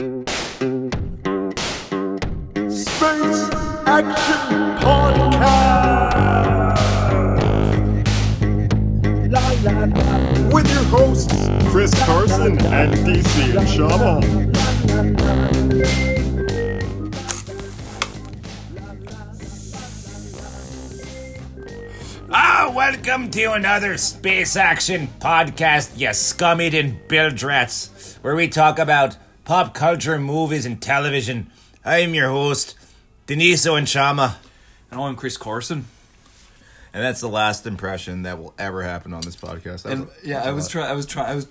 Space Action Podcast with your hosts Chris Carson and D.C Chama. Welcome to another Space Action Podcast, you scum-eating bilge-rats, where we talk about pop culture, movies, and television. I'm your host, Deniso and Chama. And I'm Chris Carson. And that's the last impression that will ever happen on this podcast. And yeah, I was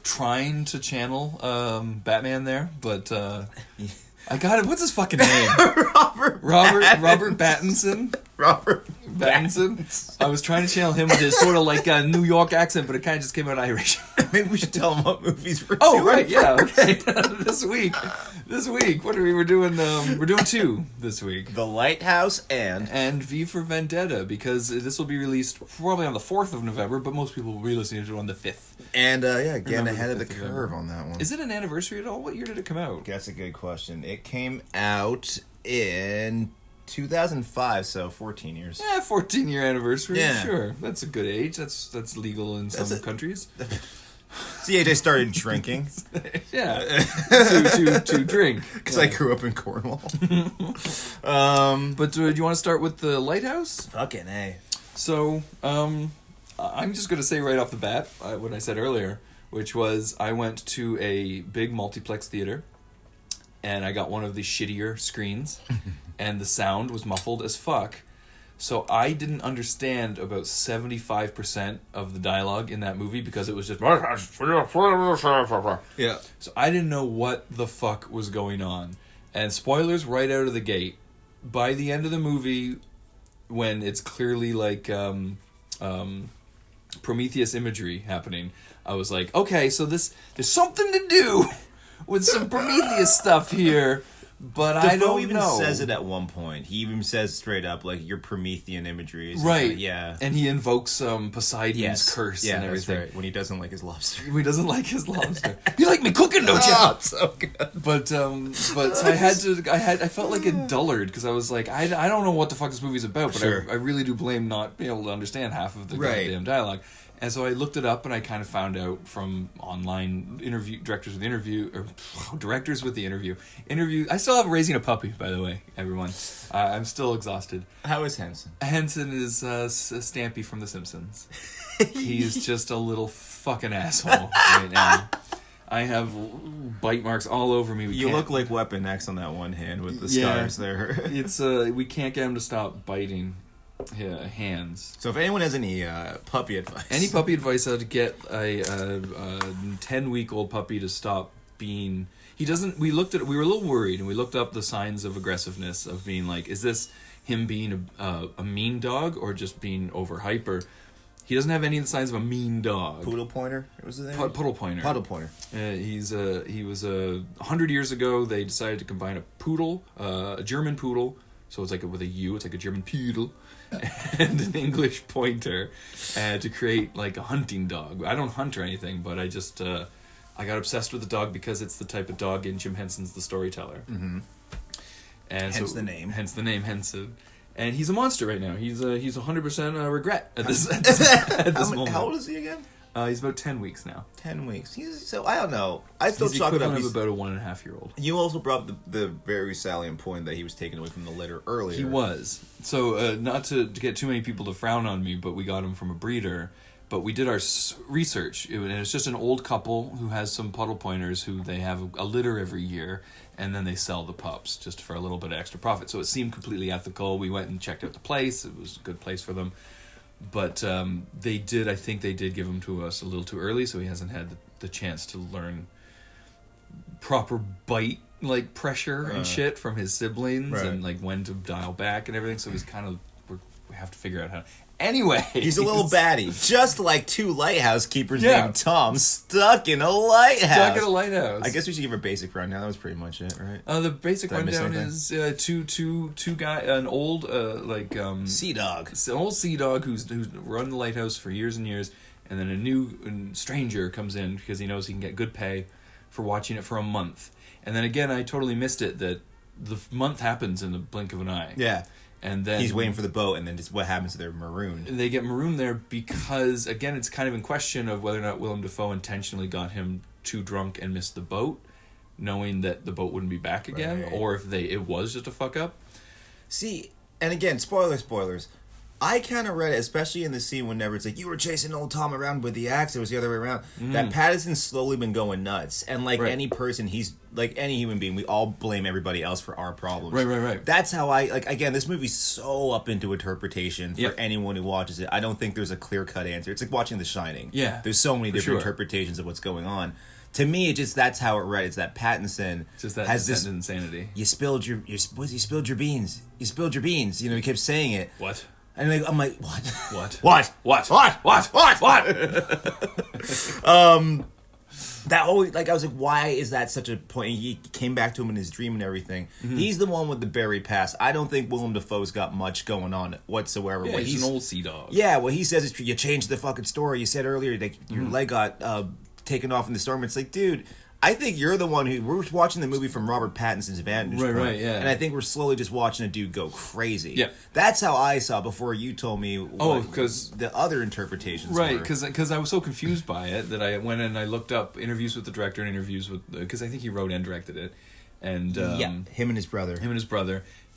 trying to channel Batman there, but I got it. What's his fucking name? Robert Pattinson. Robert Pattinson. I was trying to channel him with his sort of like a New York accent, but it kind of just came out Irish. Maybe we should tell him what movies we're doing. Oh right, yeah, okay. This week, what are we? We're doing two this week. The Lighthouse and V for Vendetta, because this will be released probably on the 4th of November, but most people will be listening to it on the 5th. And getting ahead of the curve on that one. Is it an anniversary at all? What year did it come out? That's a good question. It came out in 2005, so 14 years. Yeah, 14-year anniversary. Yeah. Sure, that's a good age. That's legal in some countries. CAJ started drinking. Yeah, to drink. Because I grew up in Cornwall. But do you want to start with the Lighthouse? Fucking A. So, I'm just going to say right off the bat what I said earlier, which was I went to a big multiplex theater, and I got one of the shittier screens, and the sound was muffled as fuck. So I didn't understand about 75% of the dialogue in that movie because it was just... Yeah. So I didn't know what the fuck was going on. And spoilers right out of the gate. By the end of the movie, when it's clearly like Prometheus imagery happening, I was like, okay, so there's something to do with some Prometheus stuff here. But I don't even know. Says it at one point. He even says straight up, like, your Promethean imagery is right. Yeah. And he invokes Poseidon's curse and everything. That's right. When he doesn't like his lobster. When he doesn't like his lobster. You like me cooking, don't you? Oh, so good. But so I felt like a dullard because I was like, I don't know what the fuck this movie's about, but sure. I really do blame not being able to understand half of the goddamn dialogue. And so I looked it up, and I kind of found out from online directors with the interview. I still have Raising a Puppy, by the way, everyone. I'm still exhausted. How is Henson? Henson is Stampy from The Simpsons. He's just a little fucking asshole right now. I have bite marks all over me. You look like Weapon X on that one hand with the scars there. It's we can't get him to stop biting hands. So if anyone has any puppy advice, how to get a 10-week-old puppy to stop being... We were a little worried, and we looked up the signs of aggressiveness of being like, is this him being a mean dog or just being over hyper? He doesn't have any of the signs of a mean dog. Poodle pointer? What was his name? Puddle pointer. Puddle pointer. He was 100 years ago. They decided to combine a poodle, a German poodle. So it's like with a U. It's like a German poodle. And an English pointer to create like a hunting dog. I don't hunt or anything, but I just I got obsessed with the dog because it's the type of dog in Jim Henson's The Storyteller. Mm-hmm. And hence the name. Hence the name Henson. And he's a monster right now. He's 100% regret at this moment. How old is he again? He's about 10 weeks now. 10 weeks. So I don't know. I still chalk it up. He's about a 1.5-year-old. You also brought up the very salient point that he was taken away from the litter earlier. He was. So not to get too many people to frown on me, but we got him from a breeder. But we did our research. And it's just an old couple who has some puddle pointers who they have a litter every year, and then they sell the pups just for a little bit of extra profit. So it seemed completely ethical. We went and checked out the place. It was a good place for them. But I think they did give him to us a little too early, so he hasn't had the chance to learn proper bite like pressure and shit from his siblings, right. And like when to dial back and everything. So he's kind of we have to figure out how. Anyway, he's a little batty, just like two lighthouse keepers named Tom, stuck in a lighthouse. I guess we should give a basic rundown. That was pretty much it, right? The basic rundown is two guy, an old sea dog, an old sea dog who's run the lighthouse for years and years, and then a new stranger comes in because he knows he can get good pay for watching it for a month. And then again, I totally missed it that the month happens in the blink of an eye. Yeah. And then he's waiting for the boat, and then just what happens to their marooned. They get marooned there because, again, it's kind of in question of whether or not Willem Dafoe intentionally got him too drunk and missed the boat, knowing that the boat wouldn't be back again, or if it was just a fuck up. See, and again, spoilers. I kind of read it, especially in the scene whenever it's like, you were chasing old Tom around with the axe, it was the other way around, that Pattinson's slowly been going nuts. And like any person, he's like any human being, we all blame everybody else for our problems. Right. That's how again, this movie's so up into interpretation for anyone who watches it. I don't think there's a clear-cut answer. It's like watching The Shining. Yeah. There's so many different interpretations of what's going on. To me, that's how it read. It's that Pattinson has this insanity. You spilled your beans. You spilled your beans. You know, he kept saying it. What? And I'm like, what? That whole, like, I was like, why is that such a point? He came back to him in his dream and everything. He's the one with the berry past. I don't think Willem Dafoe's got much going on whatsoever. Yeah, he's an old sea dog. Yeah, what he says is, you changed the fucking story. You said earlier that your leg got taken off in the storm. It's like, dude, I think you're the one we're watching the movie from Robert Pattinson's vantage point. Right, yeah. And I think we're slowly just watching a dude go crazy. Yeah. That's how I saw before you told me because the other interpretations were. Right, because I was so confused by it that I went and I looked up interviews with the director and interviews with... Because I think he wrote and directed it. And him and his brother.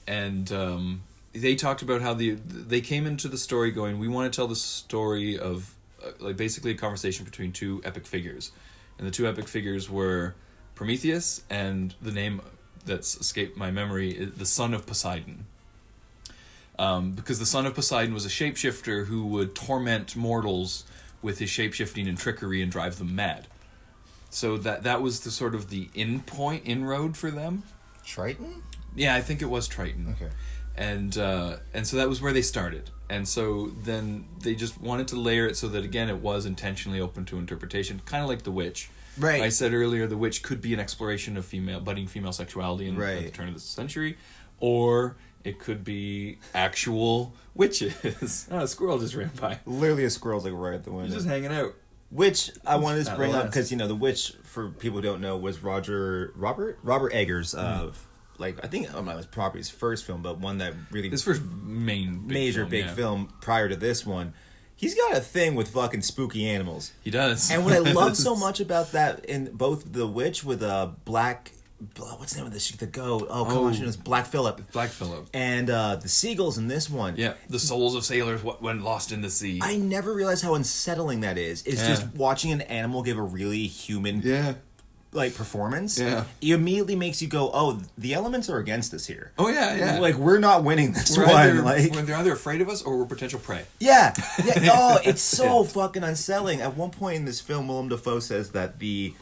And they talked about how they came into the story going, we want to tell the story of like basically a conversation between two epic figures. And the two epic figures were Prometheus and the name that's escaped my memory, the son of Poseidon. Because the son of Poseidon was a shapeshifter who would torment mortals with his shapeshifting and trickery and drive them mad. So that was the sort of the inroad for them. Triton? Yeah, I think it was Triton. Okay. And so that was where they started. And so then they just wanted to layer it so that, again, it was intentionally open to interpretation, kind of like The Witch. Right. I said earlier, The Witch could be an exploration of budding female sexuality at the turn of the century, or it could be actual witches. Oh, a squirrel just ran by. Literally a squirrel's like right at the window. He's just hanging out. Which I wanted to bring up because, The Witch, for people who don't know, was Robert Eggers' like, I think, it was probably his first film, but one that really... His first major big film prior to this one. He's got a thing with fucking spooky animals. He does. And what I love so much about that in both The Witch with Black... What's the name of the goat? Oh, come on, it's Black Phillip. Black Phillip. And the seagulls in this one. Yeah, the souls of sailors went lost in the sea. I never realized how unsettling that is. It's just watching an animal give a really human... performance, it immediately makes you go, oh, the elements are against us here. Oh, yeah. Like, we're not winning this one. When they're either afraid of us or we're potential prey. Yeah. Oh, it's so fucking unsettling. At one point in this film, Willem Dafoe says that the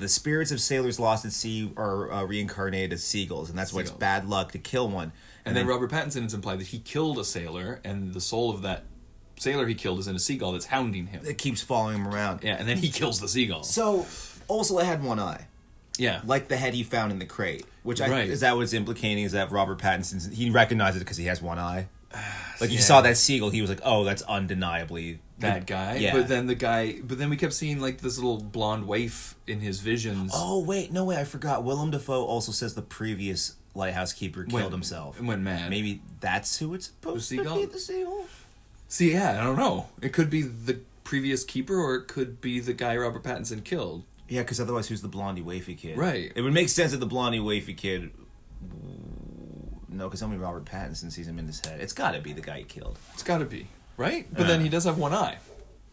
spirits of sailors lost at sea are reincarnated as seagulls, and that's why it's bad luck to kill one. And then Robert Pattinson has implied that he killed a sailor, and the soul of that sailor he killed is in a seagull that's hounding him. It keeps following him around. Yeah, and then he kills the seagull. So... Also, it had one eye. Yeah. Like the head he found in the crate. Which is that what it's implicating? Is that Robert Pattinson, he recognized it because he has one eye? Like, you saw that seagull, he was like, oh, that's undeniably... That guy? Yeah. But then we kept seeing, like, this little blonde waif in his visions. Oh, wait, no way, I forgot. Willem Dafoe also says the previous lighthouse keeper killed himself. And went mad. Maybe that's who it's supposed to be, the seagull? See, yeah, I don't know. It could be the previous keeper, or it could be the guy Robert Pattinson killed. Yeah, because otherwise, who's the blondie wafy kid? Right. It would make sense that the blondie wafy kid... No, because only Robert Pattinson sees him in his head. It's got to be the guy he killed. It's got to be, right? But then he does have one eye,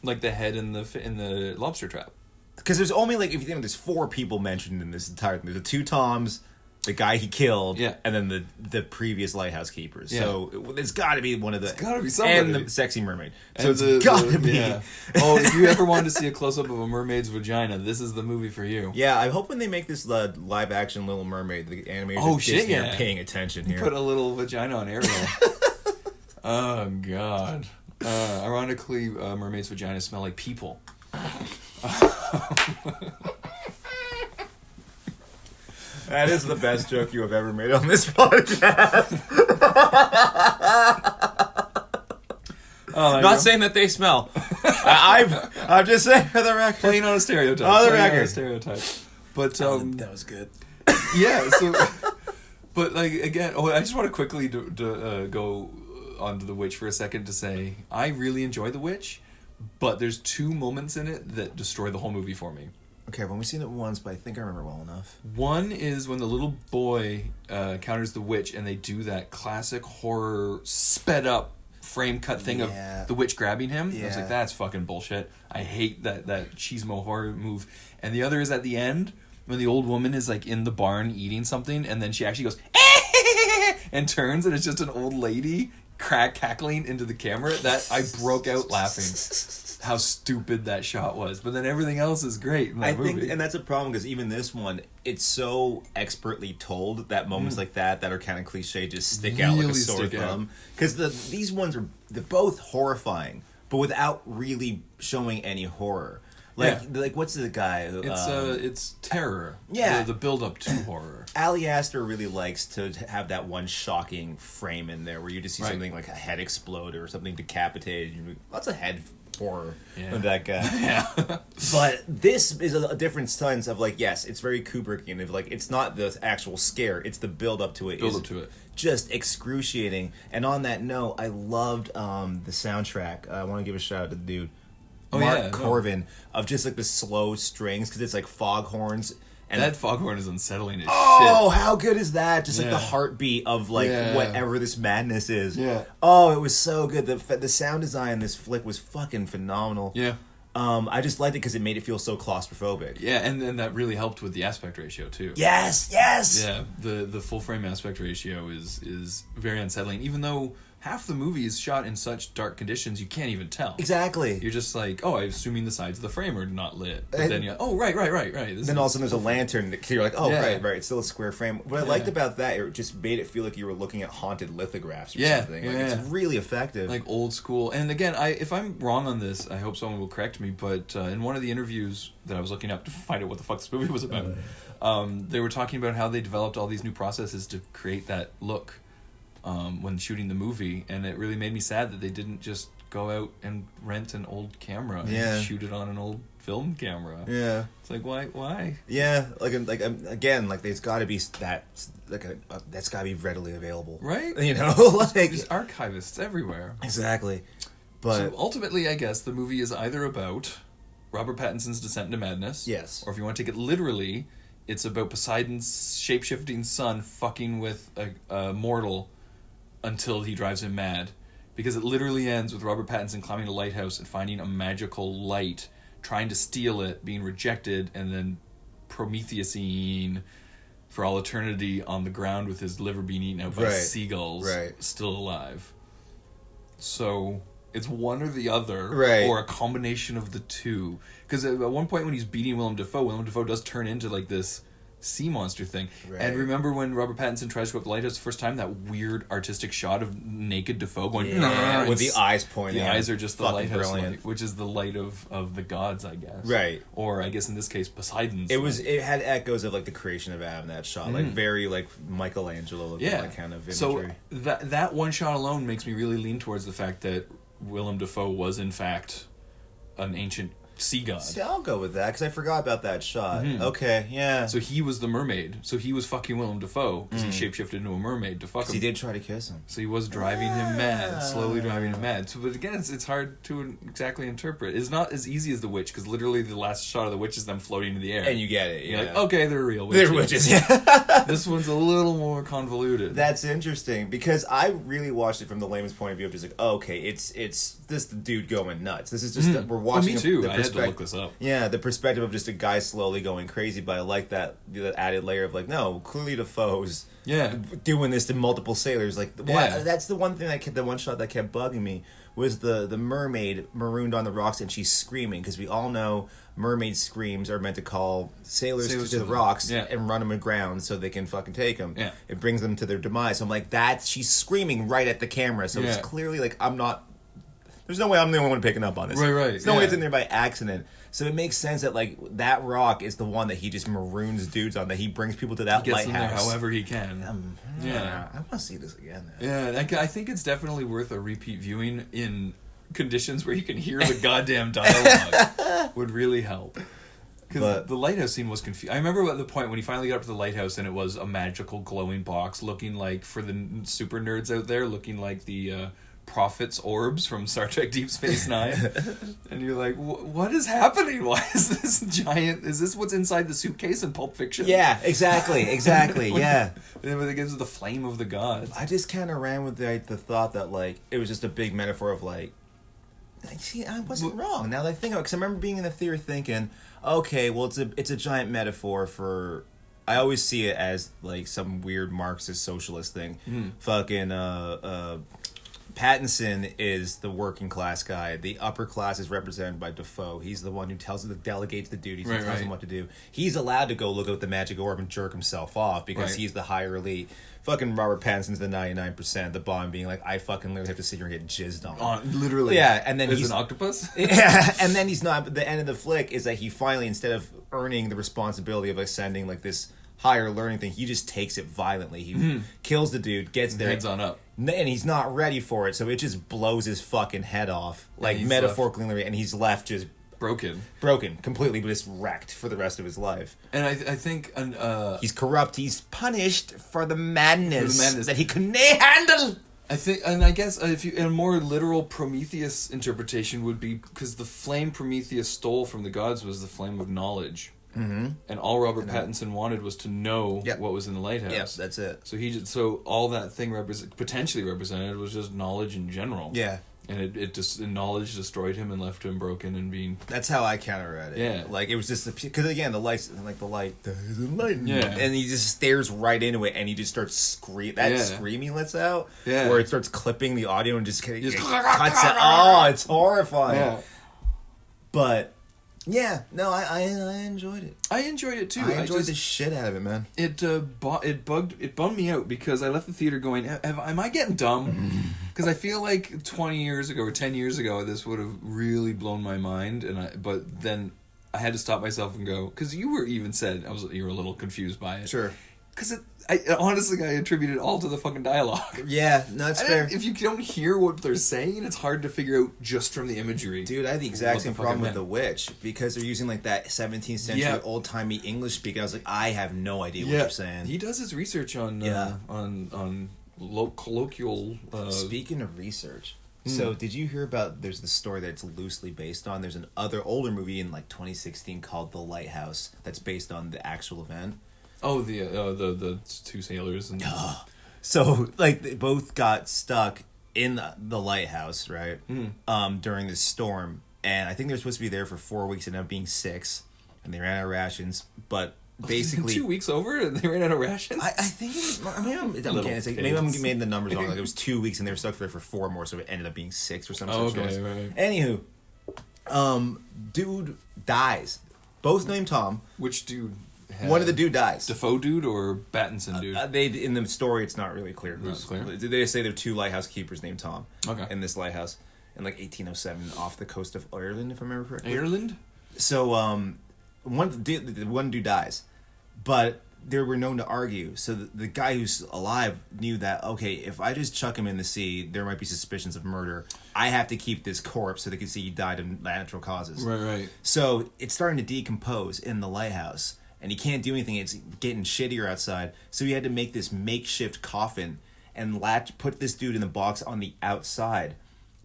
like the head in the lobster trap. Because there's only, like, if you think, there's 4 people mentioned in this entire thing. There's the 2 Toms, the guy he killed, and then the previous lighthouse keepers. Yeah. So it's got to be one of the... It's got to be somebody. And the sexy mermaid. So it's got to be... Yeah. Oh, if you ever wanted to see a close-up of a mermaid's vagina, this is the movie for you. Yeah, I hope when they make this live-action Little Mermaid, the animators are paying attention here. Put a little vagina on Ariel. Oh, God. Ironically, mermaids' vaginas smell like people. That is the best joke you have ever made on this podcast. Not saying that they smell. I'm just saying for the record. Playing on a stereotype. On the record. Stereotype. But that was good. yeah. So, but like again, I just want to quickly go on to The Witch for a second to say I really enjoy The Witch, but there's 2 moments in it that destroy the whole movie for me. Okay, I've only seen it once, but I think I remember well enough. One is when the little boy encounters the witch, and they do that classic horror sped up frame cut thing of the witch grabbing him. I was like, that's fucking bullshit. I hate that cheesemo horror move. And the other is at the end when the old woman is like in the barn eating something, and then she actually goes and turns, and it's just an old lady cackling into the camera. That I broke out laughing. How stupid that shot was, but then everything else is great in that movie. And that's a problem because even this one, it's so expertly told that moments like that are kind of cliche just stick out like a sore thumb. Because these ones they're both horrifying, but without really showing any horror. Like what's the guy? It's terror. Yeah, the build up to horror. Ali Aster really likes to have that one shocking frame in there where you just see something like a head explode or something decapitated. Lots of head horror with that guy. Yeah. But this is a different sense of like, yes, it's very Kubrickian. Of like, it's not the actual scare; it's the build up to it. Just excruciating. And on that note, I loved the soundtrack. I want to give a shout out to the dude. Mark Corvin of just like the slow strings because it's like foghorns. And that foghorn is unsettling as shit. Oh, how good is that? Just like the heartbeat of like whatever this madness is. Yeah. Oh, it was so good. The sound design in this flick was fucking phenomenal. Yeah. I just liked it because it made it feel so claustrophobic. Yeah, and then that really helped with the aspect ratio too. Yes. Yeah, the full frame aspect ratio is very unsettling. Even though half the movie is shot in such dark conditions, you can't even tell. Exactly. You're just like, oh, I'm assuming the sides of the frame are not lit. But then you're like, oh, right. Then all of a sudden there's a lantern that you're like, oh, right. It's still a square frame. What I liked about that, it just made it feel like you were looking at haunted lithographs or something. It's really effective. Like old school. And again, if I'm wrong on this, I hope someone will correct me, but in one of the interviews that I was looking up to find out what the fuck this movie was about, they were talking about how they developed all these new processes to create that look. When shooting the movie, and it really made me sad that they didn't just go out and rent an old camera and shoot it on an old film camera. Yeah, it's like why? Yeah, again, there's got to be that's got to be readily available, right? You know, there's archivists everywhere. Exactly, but so ultimately, I guess the movie is either about Robert Pattinson's descent into madness, yes, or if you want to take it literally, it's about Poseidon's shape-shifting son fucking with a mortal until he drives him mad, because it literally ends with Robert Pattinson climbing a lighthouse and finding a magical light, trying to steal it, being rejected, and then Prometheusing for all eternity on the ground with his liver being eaten out by seagulls, still alive. So it's one or the other, or a combination of the two. Because at one point when he's beating Willem Dafoe does turn into like this sea monster thing. And remember when Robert Pattinson tries to go up the lighthouse the first time, that weird artistic shot of naked Dafoe going with the eyes pointing. The eyes are just the lighthouse light, which is the light of the gods, I guess. Right. Or I guess in this case Poseidon's. It had echoes of like the creation of Adam, that shot. Like very like Michelangelo looking like kind of imagery. So that one shot alone makes me really lean towards the fact that Willem Dafoe was in fact an ancient sea god. See, I'll go with that because I forgot about that shot. Okay, yeah. So he was the mermaid. So he was fucking Willem Dafoe because he shapeshifted into a mermaid to fuck him. He did try to kiss him. So he was driving him mad, slowly driving him mad. So, but again, it's hard to exactly interpret. It's not as easy as The Witch because literally the last shot of The Witch is them floating in the air. And you get it. You're like, okay, they're real witches. They're witches, yeah. This one's a little more convoluted. That's interesting because I really watched it from the layman's point of view of just like, oh, okay, it's this dude going nuts. This is just we're watching. Me too. I had to look this up. Yeah, the perspective of just a guy slowly going crazy, but I like that the added layer of like, no, clearly Defoe's doing this to multiple sailors. Like, that's the one thing the one shot that kept bugging me was the mermaid marooned on the rocks and she's screaming because we all know mermaid screams are meant to call sailors to the rocks and run them aground so they can fucking take them. Yeah. It brings them to their demise. So I'm like, she's screaming right at the camera. So it's clearly like there's no way I'm the only one picking up on this. Right. There's no way it's in there by accident. So it makes sense that like that rock is the one that he just maroons dudes on, that he brings people to that lighthouse. He gets them there however he can. I want to see this again. Yeah, I think it's definitely worth a repeat viewing in conditions where you can hear the goddamn dialogue. Would really help. Because the lighthouse scene was confused. I remember at the point when he finally got up to the lighthouse and it was a magical glowing box looking like, for the super nerds out there, looking like the Prophet's orbs from Star Trek Deep Space Nine. And you're like, what is happening? Why is this giant? Is this what's inside the suitcase in Pulp Fiction? Yeah, exactly, yeah. And when it gets to the flame of the gods. I just kind of ran with the thought that, like, it was just a big metaphor of, like, see, I wasn't wrong. Now that I think of it, because I remember being in the theater thinking, okay, well, it's a giant metaphor for... I always see it as, like, some weird Marxist socialist thing. Fucking, Pattinson is the working class guy. The upper class is represented by Defoe. He's the one who delegates the duties and tells him what to do. He's allowed to go look at the magic orb and jerk himself off because he's the higher elite. Fucking Robert Pattinson's the 99%. The Bond being like, I fucking literally have to sit here and get jizzed on. Literally. Yeah, and then he's an octopus? Yeah, and then he's not. But the end of the flick is that he finally, instead of earning the responsibility of ascending like this higher learning thing, he just takes it violently. He kills the dude, gets there, heads on up, and he's not ready for it, so it just blows his fucking head off, like metaphorically, and he's left just broken completely, but just wrecked for the rest of his life. And I think he's corrupt. He's punished for the madness that he couldn't handle. I think, and I guess if you, a more literal Prometheus interpretation would be because the flame Prometheus stole from the gods was the flame of knowledge. Mm-hmm. And all Robert Pattinson wanted was to know what was in the lighthouse. Yes, that's it. So all that thing potentially represented was just knowledge in general. Yeah. And it just knowledge destroyed him and left him broken and being. That's how I counter read it. Yeah, like it was just because again the light, yeah, and he just stares right into it and he just starts scream. That scream he lets out, where it starts clipping the audio and just cuts it. Oh, it's horrifying. Yeah. But. Yeah, no, I enjoyed it. I enjoyed it too. I enjoyed the shit out of it, man. It bummed me out because I left the theater going, am I getting dumb? Because I feel like 20 years ago or 10 years ago, this would have really blown my mind, but then I had to stop myself and go, because you were even said you were a little confused by it. Sure. Because honestly, I attribute it all to the fucking dialogue. Yeah, no, that's fair. If you don't hear what they're saying, it's hard to figure out just from the imagery. Dude, I had the exact same problem with The Witch, because they're using like that 17th century old-timey English speak. I was like, I have no idea what you're saying. He does his research on colloquial... Speaking of research... So, did you hear about, there's the story that it's loosely based on, there's an older movie in like 2016 called The Lighthouse that's based on the actual event? Oh, the two sailors and so like they both got stuck in the lighthouse, right? During this storm, and I think they were supposed to be there for 4 weeks and ended up being 6, and they ran out of rations. But basically, 2 weeks over and they ran out of rations. I think maybe I'm making the numbers wrong. Like it was 2 weeks and they were stuck there for 4 more, so it ended up being 6 or something. Right. Anywho, dude dies. Both named Tom. Which dude? One of the dude dies. Defoe dude or Pattinson dude? They in the story, it's not really clear. They say there are 2 lighthouse keepers named Tom. Okay. In this lighthouse, in like 1807, off the coast of Ireland, if I remember correctly. Ireland. So one dude dies, but they were known to argue. So the guy who's alive knew that, okay, if I just chuck him in the sea, there might be suspicions of murder. I have to keep this corpse so they can see he died of natural causes. Right. So it's starting to decompose in the lighthouse. And he can't do anything. It's getting shittier outside. So he had to make this makeshift coffin and put this dude in the box on the outside.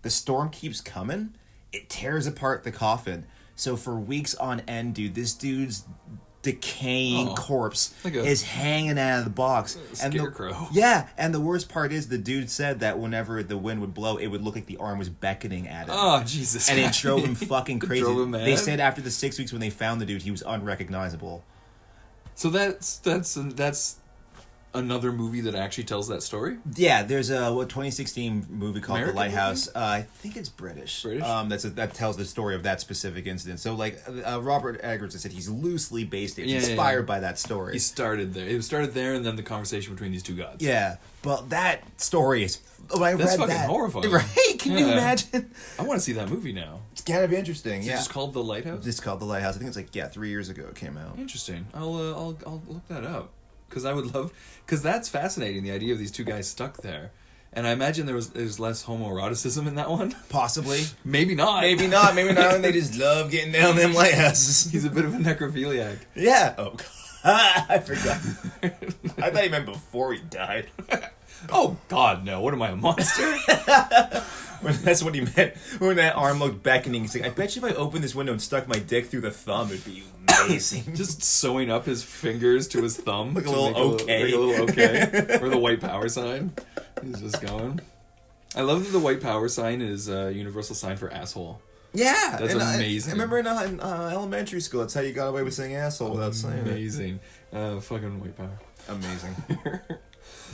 The storm keeps coming. It tears apart the coffin. So for weeks on end, dude, this dude's decaying corpse is hanging out of the box. Scarecrow. And the worst part is the dude said that whenever the wind would blow, it would look like the arm was beckoning at him. Oh, Jesus. And it drove him fucking crazy. Drove him mad. They said after the 6 weeks when they found the dude, he was unrecognizable. So that's another movie that actually tells that story? Yeah, there's a 2016 movie called American The Lighthouse. Movie? I think it's British. British? That tells the story of that specific incident. So like Robert Eggers said, he's loosely based inspired by that story. He started there. It started there, and then the conversation between these two gods. Yeah, but that story is. That's fucking horrifying. Right? Can you imagine? I want to see that movie now. It's gotta be interesting. Is it just called The Lighthouse? It's called The Lighthouse. I think it's like 3 years ago it came out. Interesting. I'll look that up because I would love, because that's fascinating. The idea of these two guys stuck there, And I imagine there's less homoeroticism in that one. Possibly. Maybe not. Maybe not. Maybe not. And they just love getting down them lighthouses. He's a bit of a necrophiliac. Yeah. Oh, God. I forgot. I thought he meant before he died. Oh, God, no. What am I, a monster? That's what he meant. When that arm looked beckoning, he's like, I bet you if I opened this window and stuck my dick through the thumb, it'd be amazing. Just sewing up his fingers to his thumb. Like a to little okay. Make a little okay. Or the white power sign. He's just going. I love that the white power sign is a universal sign for asshole. Yeah. That's amazing. I remember in elementary school, that's how you got away with saying asshole without saying it. Amazing. Fucking white power. Amazing.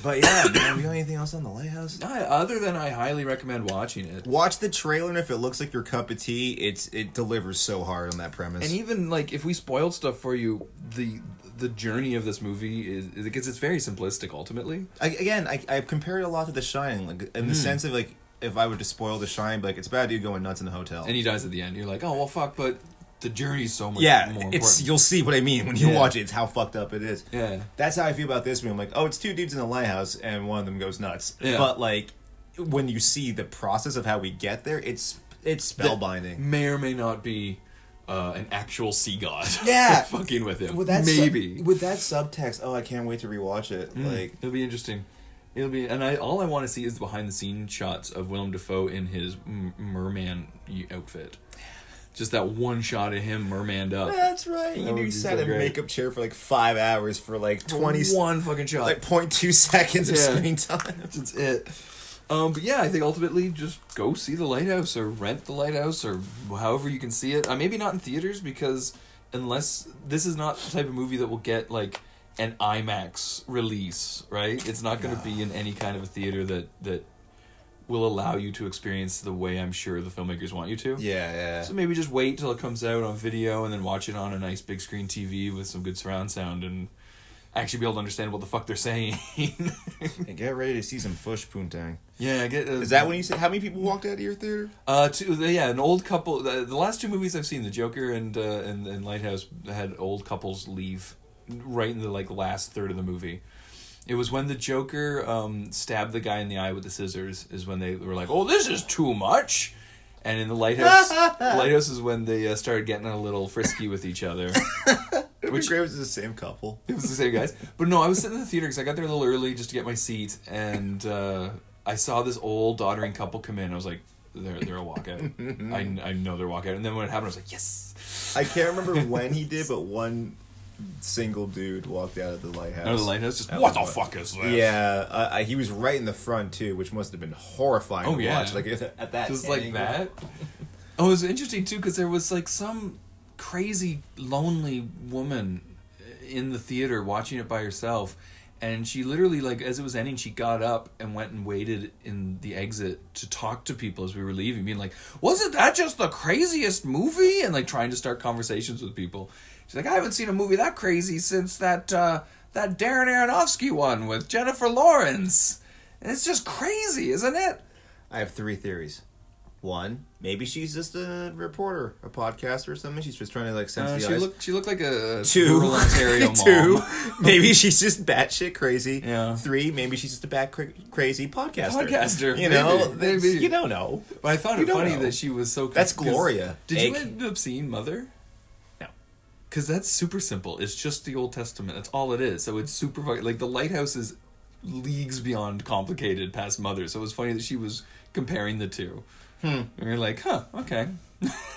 But yeah, man, we got anything else on the Lighthouse? Other than I highly recommend watching it. Watch the trailer, and if it looks like your cup of tea, it delivers so hard on that premise. And even like if we spoiled stuff for you, the journey of this movie is because it's very simplistic ultimately. I compared it a lot to The Shining, like in the sense of like if I were to spoil The Shining, like it's about a dude going nuts in a hotel, and he dies at the end. You're like, oh well, fuck, but the journey's so much more important. You'll see what I mean when you watch it. It's how fucked up it is. Yeah, that's how I feel about this movie. I'm like, oh, it's two dudes in a lighthouse, and one of them goes nuts. Yeah. But like when you see the process of how we get there, it's spellbinding. That may or may not be an actual sea god. Yeah, fucking with him. With that maybe with that subtext. Oh, I can't wait to rewatch it. Like it'll be interesting. It'll be, and all I want to see is the behind the scenes shots of Willem Dafoe in his merman outfit. Just that one shot of him mermaned up. That's right. You sat in a makeup chair for like 5 hours for like 20... One fucking shot. Like 0.2 seconds of screen time. That's it. But yeah, I think ultimately just go see The Lighthouse or rent The Lighthouse or however you can see it. Maybe not in theaters because unless... This is not the type of movie that will get like an IMAX release, right? It's not going to be in any kind of a theater that will allow you to experience the way I'm sure the filmmakers want you to. Yeah. So maybe just wait till it comes out on video and then watch it on a nice big screen TV with some good surround sound and actually be able to understand what the fuck they're saying. And get ready to see some fush poontang. Yeah, is that when you say how many people walked out of your theater? An old couple. The last two movies I've seen, The Joker and Lighthouse, had old couples leave right in the like last third of the movie. It was when the Joker stabbed the guy in the eye with the scissors is when they were like, oh, this is too much. And in the Lighthouse is when they started getting a little frisky with each other. Which was the same couple. It was the same guys. But no, I was sitting in the theater because I got there a little early just to get my seat. And I saw this old doddering couple come in. I was like, they're a walkout. I know they're a walkout. And then when it happened, I was like, yes. I can't remember when he did, but one single dude walked out of the Lighthouse. Out of the Lighthouse? Just, what the fuck is this? Yeah, he was right in the front, too, which must have been horrifying to watch. Like, at that just angle. like that? Oh, it was interesting, too, because there was, like, some crazy, lonely woman in the theater watching it by herself, and she literally, like, as it was ending, she got up and went and waited in the exit to talk to people as we were leaving, being like, wasn't that just the craziest movie? And, like, trying to start conversations with people. She's like, I haven't seen a movie that crazy since that Darren Aronofsky one with Jennifer Lawrence. And it's just crazy, isn't it? I have 3 theories. 1, maybe she's just a reporter, a podcaster or something. She's just trying to like sense the eyes. She looked like a 2, rural Ontario mom. 2, maybe she's just batshit crazy. Yeah. 3, maybe she's just a crazy podcaster. Podcaster, maybe. You don't know. But I found it funny that she was so. That's Gloria. Did you end up seeing Mother? No. Because that's super simple. It's just the Old Testament. That's all it is. So it's super like The Lighthouse is leagues beyond complicated past Mother. So it was funny that she was comparing the two. And you're like, huh, okay.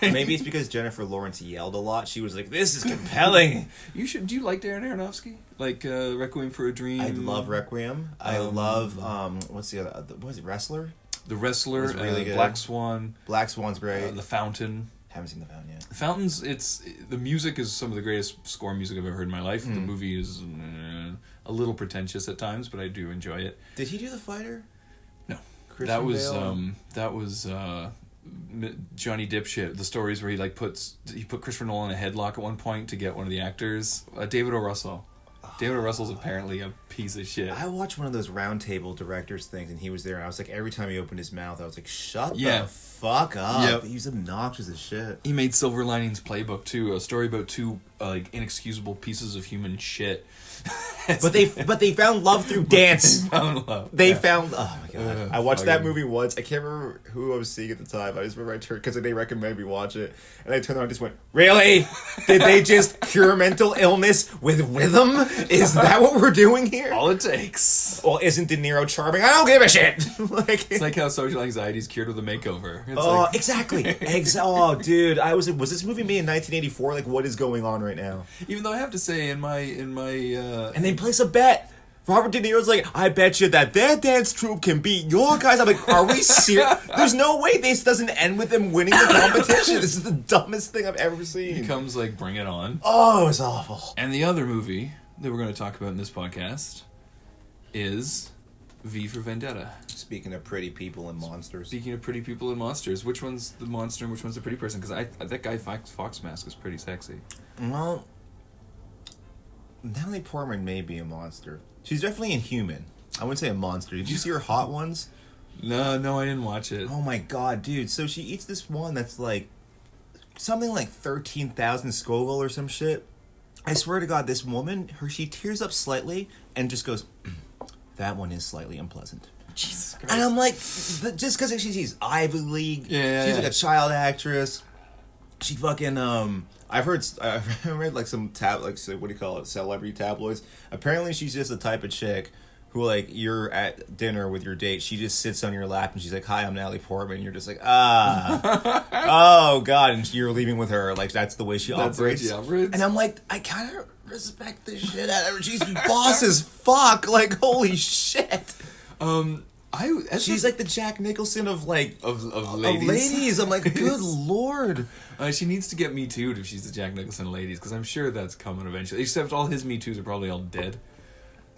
Maybe it's because Jennifer Lawrence yelled a lot. She was like, this is compelling. Do you like Darren Aronofsky? Like Requiem for a Dream? I love Requiem. I love, what's the other, what is it, Wrestler? The Wrestler, really good. Black Swan. Black Swan's great. The Fountain. Haven't seen The Fountain yet. The Fountain's, the music is some of the greatest score music I've ever heard in my life. The movie is a little pretentious at times, but I do enjoy it. Did he do The Fighter? No. Christian Bale? That was Johnny Dipshit. The stories where he put Christopher Nolan in a headlock at one point to get one of the actors. David O. Russell. David O. Russell's apparently a piece of shit. I watched one of those roundtable directors things, and he was there, and I was like, every time he opened his mouth, I was like, shut the fuck up. Yep. He's obnoxious as shit. He made Silver Linings Playbook too, a story about two inexcusable pieces of human shit. But they found love through dance. Found love. They found. Oh my god! I watched that fucking- movie once. I can't remember who I was seeing at the time. I just remember I turned because they recommended me watch it, and I turned on and just went, "Really? Did they just cure mental illness with rhythm? Is that what we're doing here?" All it takes. Well, isn't De Niro charming? I don't give a shit. It's like how social anxiety is cured with a makeover. It's Oh, like, exactly. Oh, dude, was this movie made in 1984? Like, what is going on right now? even though I have to say, in my And they place a bet. Robert De Niro's like, I bet you that their dance troupe can beat your guys. I'm like, are we serious? There's no way this doesn't end with them winning the competition. This is the dumbest thing I've ever seen. becomes like Bring It On. Oh, it was awful. And the other movie that we're going to talk about in this podcast is V for Vendetta. Speaking of pretty people and monsters. Speaking of pretty people and monsters, which one's the monster and which one's the pretty person? Because that guy Fox Mask is pretty sexy. Well, Natalie Portman may be a monster. She's definitely inhuman. I wouldn't say a monster. Did you see her Hot Ones? No, I didn't watch it. Oh my god, dude. So she eats this one that's like something like 13,000 Scoville or some shit. I swear to God, this woman, she tears up slightly and just goes, that one is slightly unpleasant. Jesus Christ. And I'm like, just because she's Ivy League, Yeah, she's yeah. like a child actress. She fucking, I read like some what do you call it, celebrity tabloids. Apparently she's just the type of chick who, like, you're at dinner with your date, she just sits on your lap and she's like, hi, I'm Natalie Portman, and you're just like, oh god, and you're leaving with her, like, that's the way she operates. And I'm like, I kind of respect the shit out of her. She's boss as fuck, like, holy shit. She's like the Jack Nicholson of like of of ladies. ladies. I'm like, good lord. She needs to get Me Too'd if she's the Jack Nicholson of ladies, because I'm sure that's coming eventually. Except all his Me Too's are probably all dead.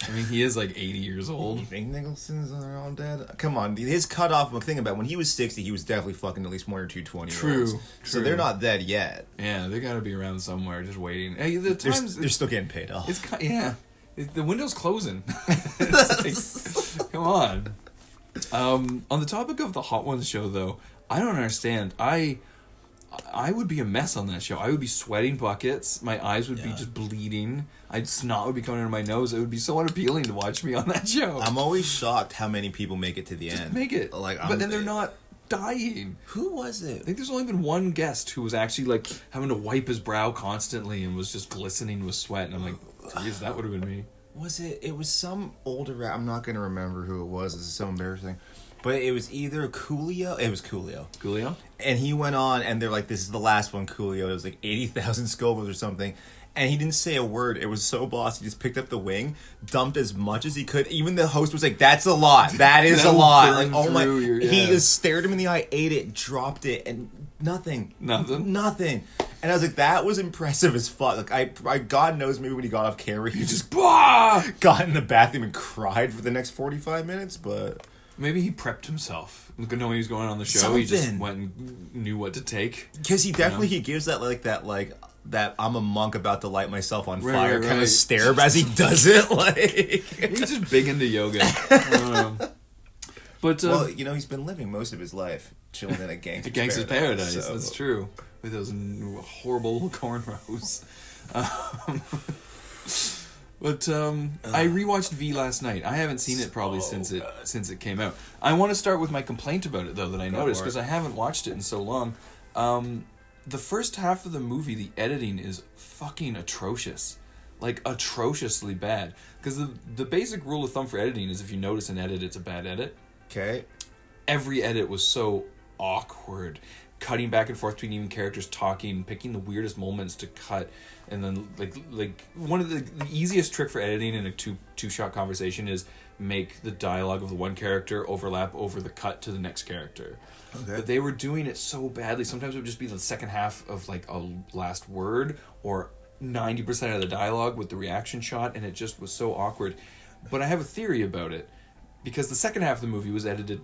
I mean, he is like 80 years old. You think Nicholson's all dead? Come on, his cutoff. Thing about when he was 60, he was definitely fucking at least 1 or 2 20-year-olds. True. So they're not dead yet. Yeah, they gotta be around somewhere, just waiting. Hey, They're still getting paid off. The window's closing. It's like, come on. On the topic of the Hot Ones show, though, I don't understand. I would be a mess on that show. I would be sweating buckets. My eyes would be just bleeding. Snot would be coming out of my nose. It would be so unappealing to watch me on that show. I'm always shocked how many people make it to the end. Make it. But then they're not dying. Who was it? I think there's only been one guest who was actually like having to wipe his brow constantly and was just glistening with sweat. And I'm like, geez, that would have been me. Was it? It was some older. I'm not gonna remember who it was. This is so embarrassing. But it was either Coolio. It was Coolio. Coolio? And he went on, and they're like, "This is the last one, Coolio." It was like 80,000 Scovilles or something. And he didn't say a word. It was so boss. He just picked up the wing, dumped as much as he could. Even the host was like, "That's a lot. That is a lot." Like, oh my! He just stared him in the eye, ate it, dropped it, and nothing. And I was like, that was impressive as fuck. Like, I God knows, maybe when he got off camera, he just got in the bathroom and cried for the next 45 minutes. But maybe he prepped himself, knowing he was going on the show. He just went and knew what to take. Because he definitely he gives that that I'm a monk about to light myself on fire kind of stare as he does it. Like he's just big into yoga. But well, he's been living most of his life chilling in a gangster's paradise. So. That's true. With those horrible little cornrows. But I rewatched V last night. I haven't seen it probably since it came out. I want to start with my complaint about it, though, that I noticed, because I haven't watched it in so long. The first half of the movie, the editing is fucking atrocious. Like, atrociously bad. Because the basic rule of thumb for editing is if you notice an edit, it's a bad edit. Okay. Every edit was so awkward. Cutting back and forth between even characters talking, picking the weirdest moments to cut, and then like one of the easiest trick for editing in a two-shot conversation is make the dialogue of the one character overlap over the cut to the next character. Okay. But they were doing it so badly. Sometimes it would just be the second half of like a last word or 90% of the dialogue with the reaction shot, and it just was so awkward. But I have a theory about it, because the second half of the movie was edited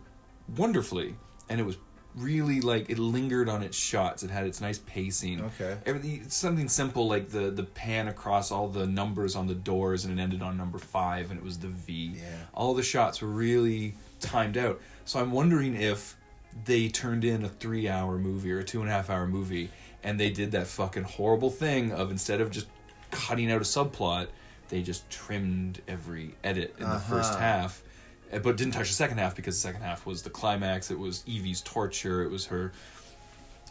wonderfully, and it was really like it lingered on its shots. It had its nice pacing. Okay. Everything, something simple like the pan across all the numbers on the doors, and it ended on number 5, and it was the V. Yeah. All the shots were really timed out. So I'm wondering if they turned in a 3-hour movie or a 2.5-hour movie, and they did that fucking horrible thing of, instead of just cutting out a subplot, they just trimmed every edit in the first half, but didn't touch the second half, because the second half was the climax. It was Evie's torture. It was her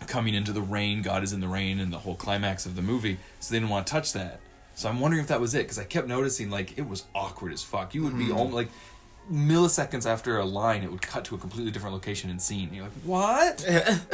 coming into the rain. God is in the rain, and the whole climax of the movie. So they didn't want to touch that. So I'm wondering if that was it, because I kept noticing like it was awkward as fuck. You would be almost like milliseconds after a line, it would cut to a completely different location and scene. And you're like, what?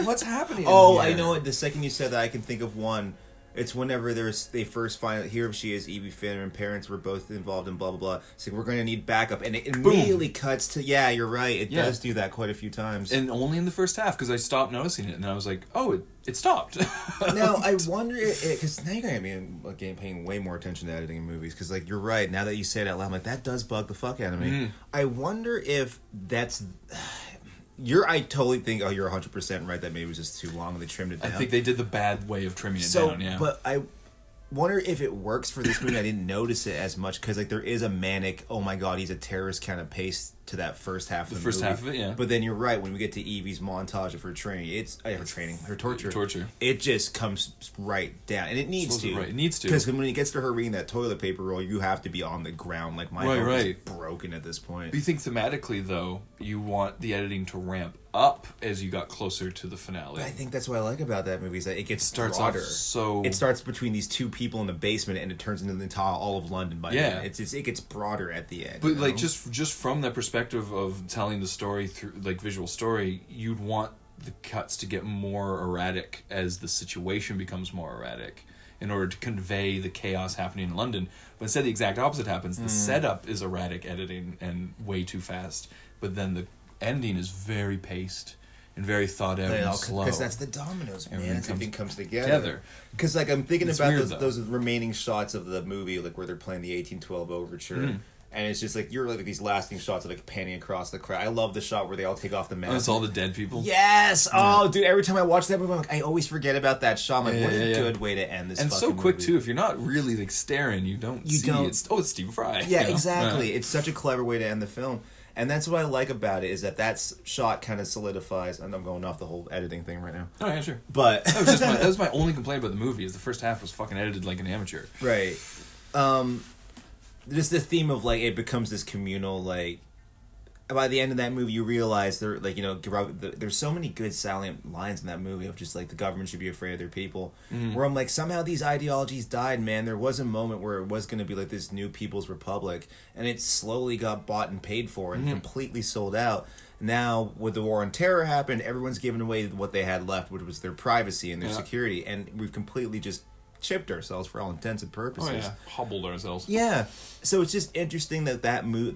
What's happening? Oh, here? I know it. The second you said that, I can think of one. It's whenever they first find out, here she is, Evie Finner, and parents were both involved in blah, blah, blah. It's like, we're going to need backup. And it immediately cuts to, yeah, you're right. It does do that quite a few times. And only in the first half, because I stopped noticing it. And I was like, oh, it stopped. Now, I wonder, because now you're going to be paying way more attention to editing in movies. Because, like, you're right. Now that you say it out loud, I'm like, that does bug the fuck out of me. I wonder if that's... I totally think, you're 100% right, that maybe it was just too long and they trimmed it down. I think they did the bad way of trimming it down, yeah. But I wonder if it works for this movie. I didn't notice it as much, because like there is a manic, oh my god, he's a terrorist kind of pace to that first half of the movie. The first half of it, yeah. But then you're right, when we get to Evie's montage of her training, her torture. It just comes right down. And it needs to. Right, it needs to. Because when it gets to her reading that toilet paper roll, you have to be on the ground. Like, my heart is broken at this point. But you think thematically, though, you want the editing to ramp up as you got closer to the finale. But I think that's what I like about that movie, is that it starts broader. It starts between these two people in the basement, and it turns into the entire all of London by the end. It gets broader at the end. But like just from that perspective of telling the story through like visual story, you'd want the cuts to get more erratic as the situation becomes more erratic, in order to convey the chaos happening in London. But instead, the exact opposite happens. The setup is erratic editing and way too fast, but then the ending is very paced and very thought out and slow. Because that's the dominoes, man. Everything comes together. Because like I'm thinking about those remaining shots of the movie, like where they're playing the 1812 overture. And it's just like, you're like these lasting shots of like panning across the crowd. I love the shot where they all take off the mask. That's all the dead people. Yes. Oh, dude! Every time I watch that movie, I always forget about that shot. I'm like, what a good way to end this. And fucking so quick movie. too. If you're not really like staring, you don't. It's Stephen Fry. Yeah, exactly. It's such a clever way to end the film. And that's what I like about it, is that shot kind of solidifies. And I'm going off the whole editing thing right now. Oh yeah, sure. But that was my only complaint about the movie, is the first half was fucking edited like an amateur. Right. Just the theme of like, it becomes this communal, like, by the end of that movie you realize there's so many good salient lines in that movie of just like, the government should be afraid of their people, where I'm like, somehow these ideologies died, man. There was a moment where it was going to be like this new people's republic, and it slowly got bought and paid for and completely sold out. Now with the war on terror happened, everyone's given away what they had left, which was their privacy and their security, and we've completely just chipped ourselves for all intents and purposes. Oh yeah, hobbled ourselves. Yeah, so it's just interesting that movie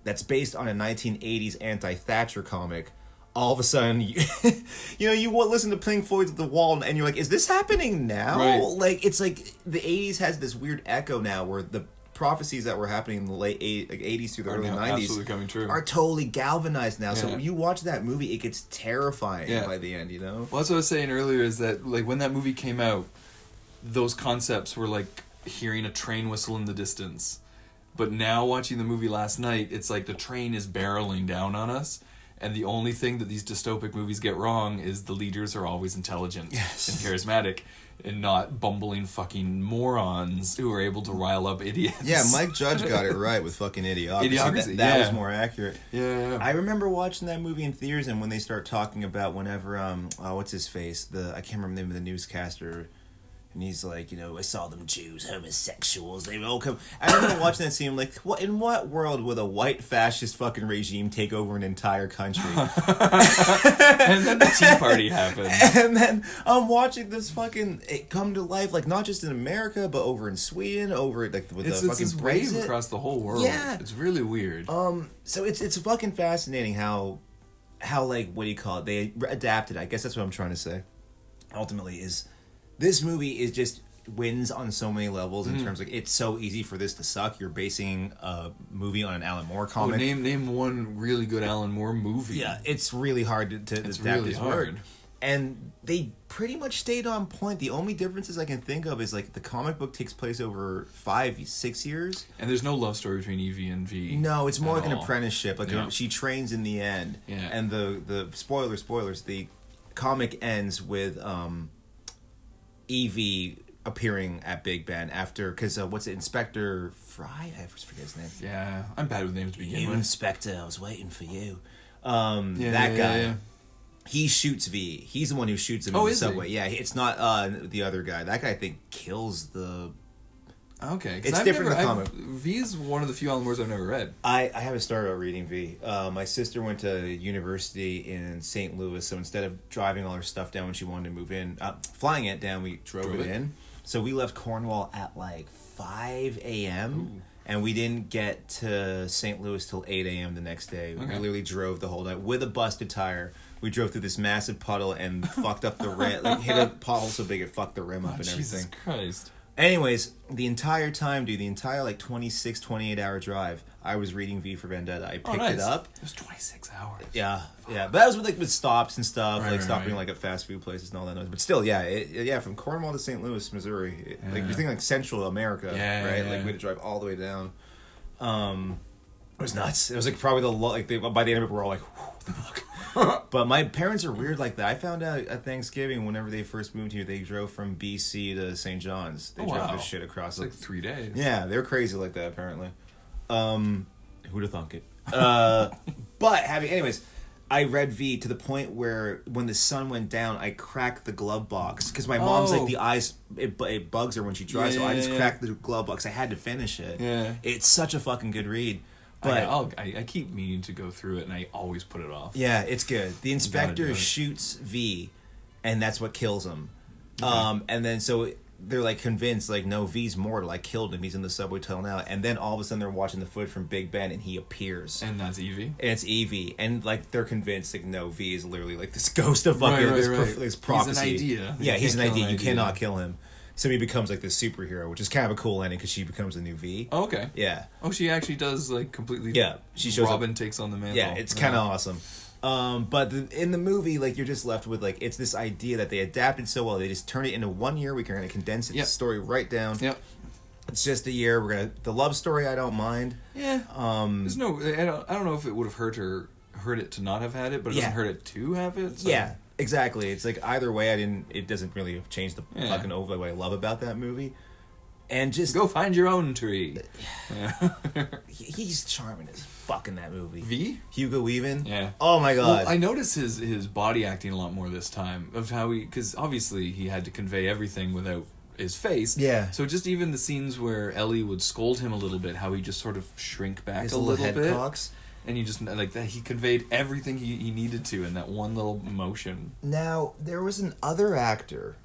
that's based on a 1980s anti-Thatcher comic, all of a sudden, you listen to Pink Floyd's The Wall, and you're like, is this happening now? Right. Like, it's like the 80s has this weird echo now, where the prophecies that were happening in the late 80s through the early 90s absolutely coming true. Are totally galvanized now. So when you watch that movie, it gets terrifying by the end, Well, that's what I was saying earlier, is that like when that movie came out, those concepts were like hearing a train whistle in the distance. But now watching the movie last night, it's like the train is barreling down on us. And the only thing that these dystopic movies get wrong is the leaders are always intelligent and charismatic, and not bumbling fucking morons who are able to rile up idiots. Yeah, Mike Judge got it right with fucking Idiocracy. That was more accurate. Yeah. I remember watching that movie in theaters, and when they start talking about whenever what's his face? I can't remember the name of the newscaster. And he's like, I saw them Jews, homosexuals, they all come. I remember watching that scene, I'm like, in what world would a white fascist fucking regime take over an entire country? And then the Tea Party happened. And then I'm watching this fucking it come to life, like not just in America, but over in Sweden, over like with the fucking it's wave across the whole world. Yeah. It's really weird. So it's fucking fascinating how like, what do you call it? They adapted. I guess that's what I'm trying to say. Ultimately, is this movie is just wins on so many levels in terms of it's so easy for this to suck. You're basing a movie on an Alan Moore comic. Name one really good Alan Moore movie. Yeah, it's really hard to It's adapt really his hard. work. And they pretty much stayed on point. The only differences I can think of is like the comic book takes place over 5-6 years. And there's no love story between Evie and V. No, it's more at like an all. apprenticeship. Like Yeah. she trains in the end. Yeah. And the spoilers. The comic ends with Evie appearing at Big Ben after because what's it, Inspector Fry? I forget his name. Yeah, I'm bad with names to begin You, with. Inspector, I was waiting for you. Yeah, That guy. yeah. He shoots V. He's the one who shoots him Oh, in the is he? subway. Yeah, it's not the other guy. That guy, I think, kills the... Okay, 'cause It's I've different in the never- comic. V is one of the few Alan Moores I've never read. I haven't started out reading V. My sister went to university in St. Louis, so instead of driving all her stuff down when she wanted to move in, flying it down, we drove it in. So we left Cornwall at like 5 a.m., and we didn't get to St. Louis till 8 a.m. the next day. We Okay. literally drove the whole night with a busted tire. We drove through this massive puddle and fucked up the rim. Like, hit a pothole so big it fucked the rim up and Jesus everything. Christ. Anyways, the entire time, dude, the entire like 26, 28 hour drive, I was reading V for Vendetta. I picked it up. It was 26 hours. Yeah. But that was with stops and stuff, Right, like right, stopping right. like at fast food places and all that noise. But still, from Cornwall to St. Louis, Missouri, like you're thinking like Central America, Yeah, right? yeah. Like we had to drive all the way down. It was nuts. It was like probably by the end of it, we're all like, "Whew, fuck." But my parents are weird like that. I found out at Thanksgiving, whenever they first moved here, they drove from BC to St. John's. They drove this shit across. It's like 3 days. Yeah, they're crazy like that apparently. Who'd have thunk it? But anyways, I read V to the point where when the sun went down, I cracked the glove box because my mom's like the eyes. It bugs her when she drives, so I just cracked the glove box. I had to finish it. Yeah. It's such a fucking good read. But I keep meaning to go through it, and I always put it off. yeah, it's good. The do inspector it. shoots V, and that's what kills him. And then so they're like convinced, like, no, V's mortal. I killed him. He's in the subway tunnel now. And then all of a sudden they're watching the footage from Big Ben, and he appears. And that's Evie. And it's Evie, and like they're convinced, like, no, V is literally like this ghost of fucking this prophecy. He's an idea. Yeah, he's an can't kill idea. an You idea. cannot kill him. So he becomes like this superhero, which is kind of a cool ending because she becomes the new V. Oh, okay. Yeah, Oh, she actually does like completely. Yeah, she shows up. Robin takes on the mantle. yeah, it's kind of awesome. But in the movie, like, you're just left with like it's this idea that they adapted so well. They just turn it into 1 year. We can kind of condense it, Yep. the story right down. Yep. It's just a year. The love story. I don't mind. Yeah. There's no. I don't know if it would have hurt it to not have had it, but it Yeah. doesn't hurt it to have it. So. Yeah, exactly. It's like either way, it doesn't really change the Yeah. fucking overlay what I love about that movie. And just Go find your own tree. he's charming as fuck in that movie. V? Hugo Weaving. Yeah. Oh my god. Well, I noticed his body acting a lot more this time of how because obviously he had to convey everything without his face. Yeah. So just even the scenes where Ellie would scold him a little bit, how he just sort of shrink back His a little little head bit. cocks. And he just like that he conveyed everything he needed to in that one little motion. Now there was an other actor.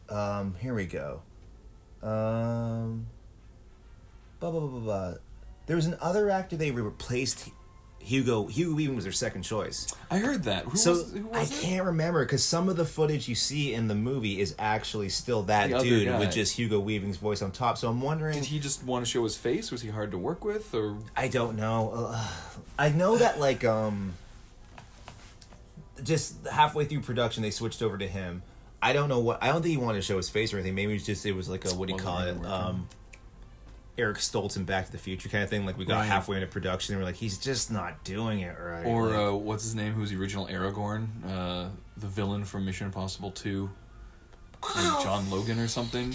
Here we go. Blah, blah, blah, blah, blah. There was an other actor they replaced Hugo Weaving was their second choice. I heard that. Who was I it? can't remember because some of the footage you see in the movie is actually still that The other dude guy. with just Hugo Weaving's voice on top. So I'm wondering. Did he just want to show his face? Was he hard to work with, or I don't know. I know that like just halfway through production they switched over to him. I don't know what. I don't think he wanted to show his face or anything. Maybe it was like a what do you call it? Wasn't really working. Eric Stoltz in Back to the Future kind of thing. Like we got Right. halfway into production and we're like, he's just not doing it right. or Like, what's his name? Who's the original Aragorn? The villain from Mission Impossible 2. Like John Logan or something.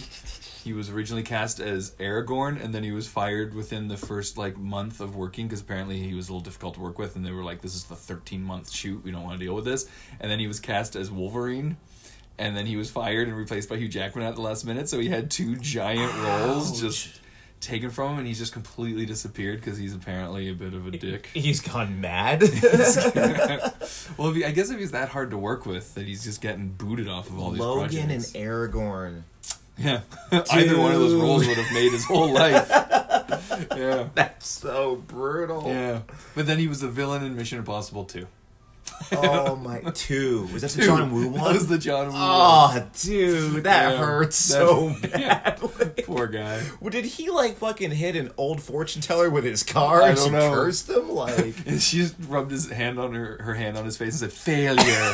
He was originally cast as Aragorn, and then he was fired within the first month of working because apparently he was a little difficult to work with, and they were like, "This is the 13-month shoot. We don't want to deal with this." And then he was cast as Wolverine, and then he was fired and replaced by Hugh Jackman at the last minute. So he had 2 giant roles just taken from him, and he's just completely disappeared because he's apparently a bit of a dick. he's gone mad. Well, I guess if he's that hard to work with, that he's just getting booted off of all these Logan projects. and Aragorn. Yeah. Either one of those roles would have made his whole life. Yeah. That's so brutal. Yeah. But then he was the villain in Mission Impossible 2. Oh my, 2. Was that the John Woo one? That was the John Woo one. Oh, dude, that hurts so bad. Poor guy. Well, did he like fucking hit an old fortune teller with his car I and don't she know. cursed him? Like, And she just rubbed his hand on her hand on his face and said, "Failure."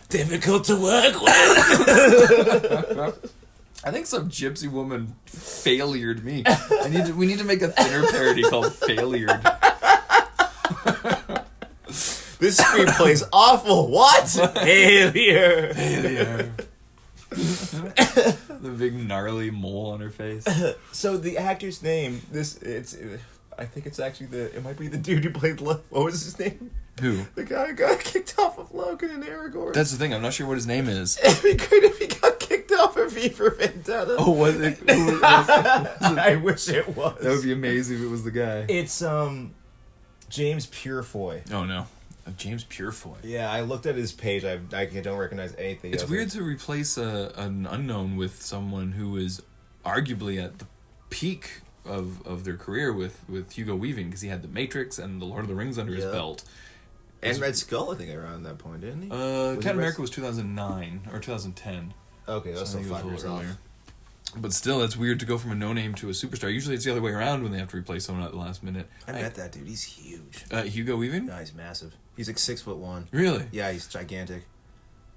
Difficult to work with. I think some gypsy woman failured me. We need to make a thinner parody called Failured. this screenplay's awful. What? Failure. Failure. The big gnarly mole on her face. So the actor's name, I think it's actually it might be the dude who played what was his name? Who? The guy who got kicked off of Logan and Aragorn. That's the thing. I'm not sure what his name is. It'd be great if he got kicked off of V for Vendetta. Oh, was it? I wish it was. That would be amazing if it was the guy. It's James Purefoy. Oh no, James Purefoy. Yeah, I looked at his page. I don't recognize anything. It's weird to replace an unknown with someone who is arguably at the peak of their career with Hugo Weaving, because he had The Matrix and The Lord of the Rings under his belt. And Red Skull, I think, around that point, didn't he? Captain America was 2009 or 2010. Okay, that's So I still think it was 5 years a little off. earlier. But still, it's weird to go from a no-name to a superstar. Usually it's the other way around when they have to replace someone at the last minute. I met that dude. He's huge. Hugo Weaving? No, he's massive. He's like 6'1". Really? Yeah, he's gigantic.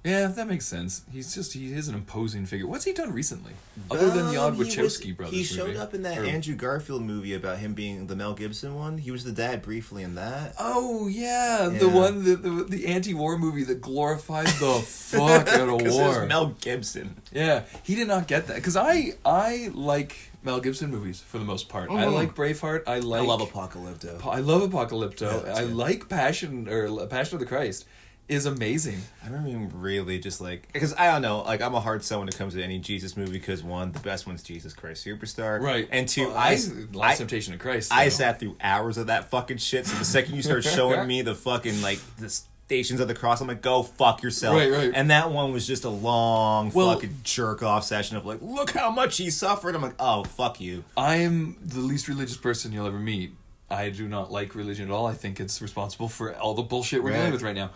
Yeah, that makes sense. He is an imposing figure. What's he done recently? Other than the odd Wachowski brothers He showed movie? up in that Andrew Garfield movie about him being the Mel Gibson one. He was the dad briefly in that. Oh, yeah. The Yeah. one, the anti-war movie that glorified the fuck out of Because war. it was Mel Gibson. Yeah, he did not get that. Because I like Mel Gibson movies for the most part. I like Braveheart. I love Apocalypto. I love Apocalypto. Yeah, I too. like Passion of the Christ. Is amazing. I remember him really just like, because I don't know, like I'm a hard sell when it comes to any Jesus movie, because one, the best one's Jesus Christ Superstar, Right. And two, Last Temptation of Christ. I though. sat through hours of that fucking shit. So the second you start showing me the fucking like the Stations of the Cross, I'm like, go fuck yourself. Right. And that one was just a long Well- fucking jerk off session of like, look how much he suffered. I'm like, oh fuck you. I am the least religious person you'll ever meet. I do not like religion at all. I think it's responsible for all the bullshit we're dealing with right now.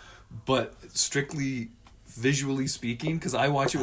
But strictly visually speaking, because I watched it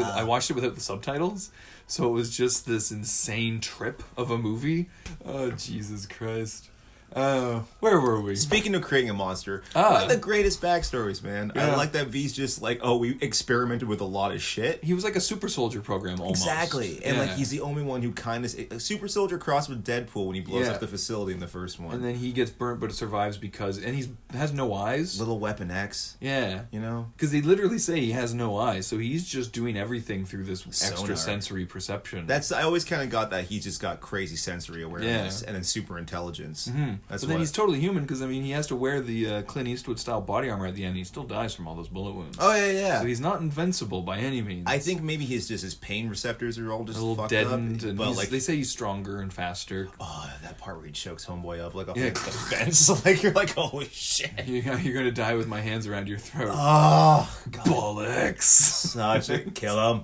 without the subtitles, so it was just this insane trip of a movie. Oh, Jesus Christ. Where were we? Speaking of creating a monster, one of the greatest backstories, man. Yeah. I like that V's just like, oh, we experimented with a lot of shit. He was like a super soldier program almost. Exactly. And Yeah. like he's the only one who kind of Super Soldier crossed with Deadpool when he blows Yeah. up the facility in the first one. And then he gets burnt but survives and he has no eyes. Little Weapon X, Yeah. you know? Because they literally say he has no eyes, so he's just doing everything through this Sonar. extra sensory perception. I always kind of got that he's just got crazy sensory awareness and then super intelligence. Mm-hmm. That's but then what- he's totally human, because I mean he has to wear the Clint Eastwood style body armor at the end. And he still dies from all those bullet wounds. Oh yeah. So he's not invincible by any means. I think maybe his pain receptors are all just a little fucked deadened, up. and But like, they say he's stronger and faster. oh, that part where he chokes homeboy up like Yeah. the fence, like you're like, holy shit. You're gonna die with my hands around your throat. Oh, God. Bollocks! Such a kill him.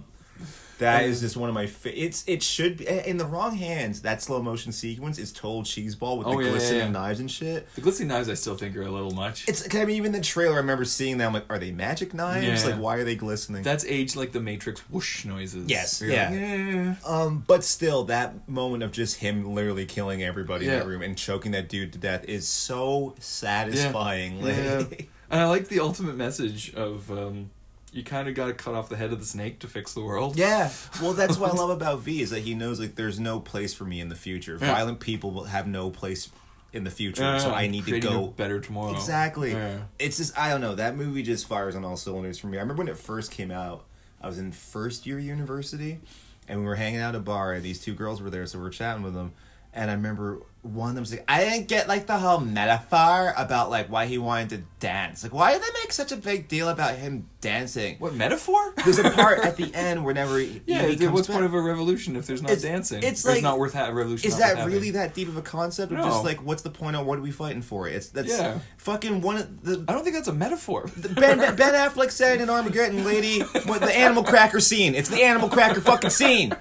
That is just one of my it should be in the wrong hands. That slow motion sequence is total cheeseball with the glistening knives and shit. The glistening knives I still think are a little much. It's I mean even the trailer I remember seeing them like, are they magic knives? Yeah. Like why are they glistening? That's aged like the Matrix whoosh noises. Yes, You're yeah. like, But still, that moment of just him literally killing everybody in Yeah. that room and choking that dude to death is so satisfying. Like, Yeah. And I like the ultimate message of you kind of got to cut off the head of the snake to fix the world. yeah. Well, that's what I love about V is that he knows like there's no place for me in the future. Yeah. Violent people will have no place in the future, so I need to creating go a better tomorrow. Exactly. Yeah. It's just I don't know. That movie just fires on all cylinders for me. I remember when it first came out. I was in first year university, and we were hanging out at a bar, and these two girls were there, so we were chatting with them. And I remember one of them was like, I didn't get like the whole metaphor about like why he wanted to dance. Like, why did they make such a big deal about him dancing? What metaphor? There's a part at the end whenever he comes what's the back. point of a revolution if there's not dancing? It's Or like not worth a revolution. Is not that worth really having. that deep of a concept? Or No. just like, what's the point of what are we fighting for? Fucking one of the I don't think that's a metaphor. Ben Affleck said in Armageddon, lady, what the animal cracker scene. It's the animal cracker fucking scene.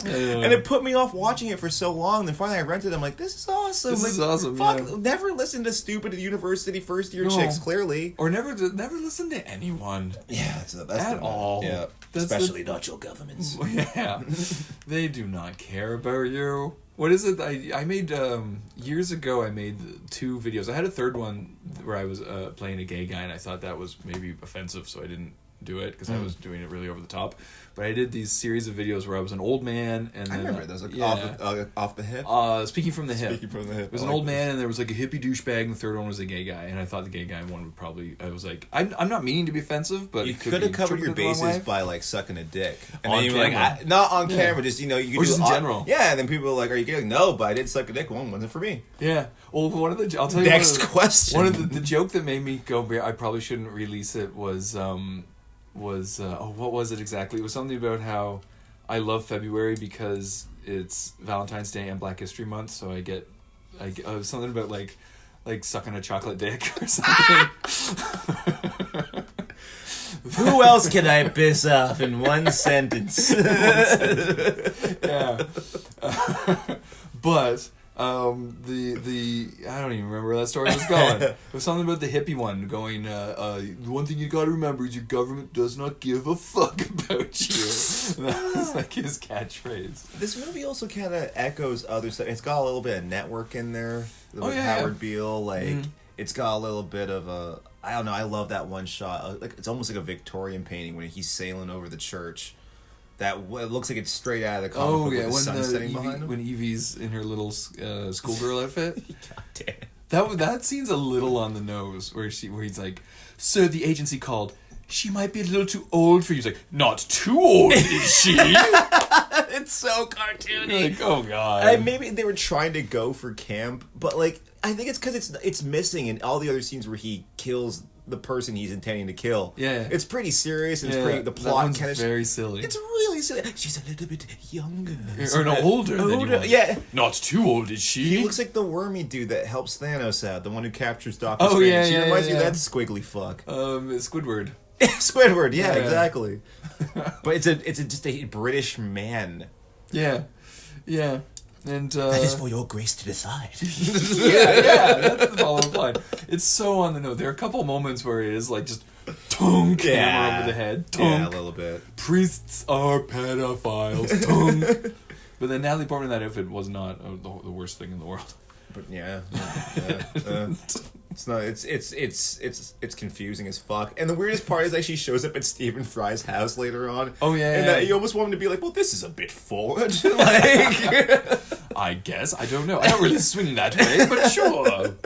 And it put me off watching it for so long. Then finally I rented it. I'm like, this is awesome. This is awesome, Fuck, yeah. never listen to stupid university first year chicks, clearly. Or never listen to anyone. Yeah, that's At all. Yeah, That's especially not your governments. Yeah. They do not care about you. What is it? I made, years ago, I made 2 videos. I had a third one where I was playing a gay guy, and I thought that was maybe offensive, so I didn't do it, because I was doing it really over the top. But I did these series of videos where I was an old man, and then, I remember those, like, off the hip. Speaking from the hip. Speaking from the hip. It was an old man, and there was like a hippie douchebag, and the third one was a gay guy, and I thought the gay guy one would probably, I was like, I'm not meaning to be offensive, but You it could could have be covered your interpreted the wrong bases way. by, like, sucking a dick. And On then you were like, camera. not on camera, just, you could Or just do in general. Yeah, and then people were like, are you gay? No, but I did suck a dick. One wasn't for me. Yeah. Well, one of the, I'll tell you Next question. One of the joke that made me go, I probably shouldn't release it was what was it exactly? It was something about how I love February because it's Valentine's Day and Black History Month, so I get something about like sucking a chocolate dick or something. Who else can I piss off in one sentence? Yeah. But the I don't even remember where that story was going. It was something about the hippie one going, the one thing you gotta remember is your government does not give a fuck about you. And that was like his catchphrase. This movie also kind of echoes other stuff. It's got a little bit of Network in there with Howard Beale. Like, it's got a little bit of a, I don't know, I love that one shot. Like, it's almost like a Victorian painting when he's sailing over the church. That it looks like it's straight out of the comic book with the sun setting behind him. When Evie's in her little schoolgirl outfit. God damn. That scene's a little on the nose, where he's like, "Sir, the agency called. She might be a little too old for you." He's like, "Not too old, is she?" It's so cartoony. You're like, oh god. Maybe they were trying to go for camp, but like I think it's because it's missing in all the other scenes where he kills the person he's intending to kill. Yeah. It's pretty serious. And Yeah, it's pretty. The that plot one's kind of very silly. It's really silly. She's a little bit younger. Or no, older than you are. Yeah. Not too old, is she? He looks like the wormy dude that helps Thanos out, the one who captures Doctor Oh, Strange. yeah, He yeah, reminds me yeah. of that squiggly fuck. Squidward. Squidward, yeah, Yeah. exactly. But it's just a British man. Yeah. Yeah. And That is for your grace to decide. yeah, that's the following line. It's so on the note. There are a couple moments where it is like just tunk, hammer over the head. Tunk. Yeah, a little bit. Priests are pedophiles. Tunk. But then Natalie Portman in that outfit was not the worst thing in the world. But yeah. It's not. It's confusing as fuck. And the weirdest part is like she shows up at Stephen Fry's house later on. Oh yeah, and yeah. you almost want him to be like, well, this is a bit forward. Like, I guess. I don't know. I don't really swing that way, but sure.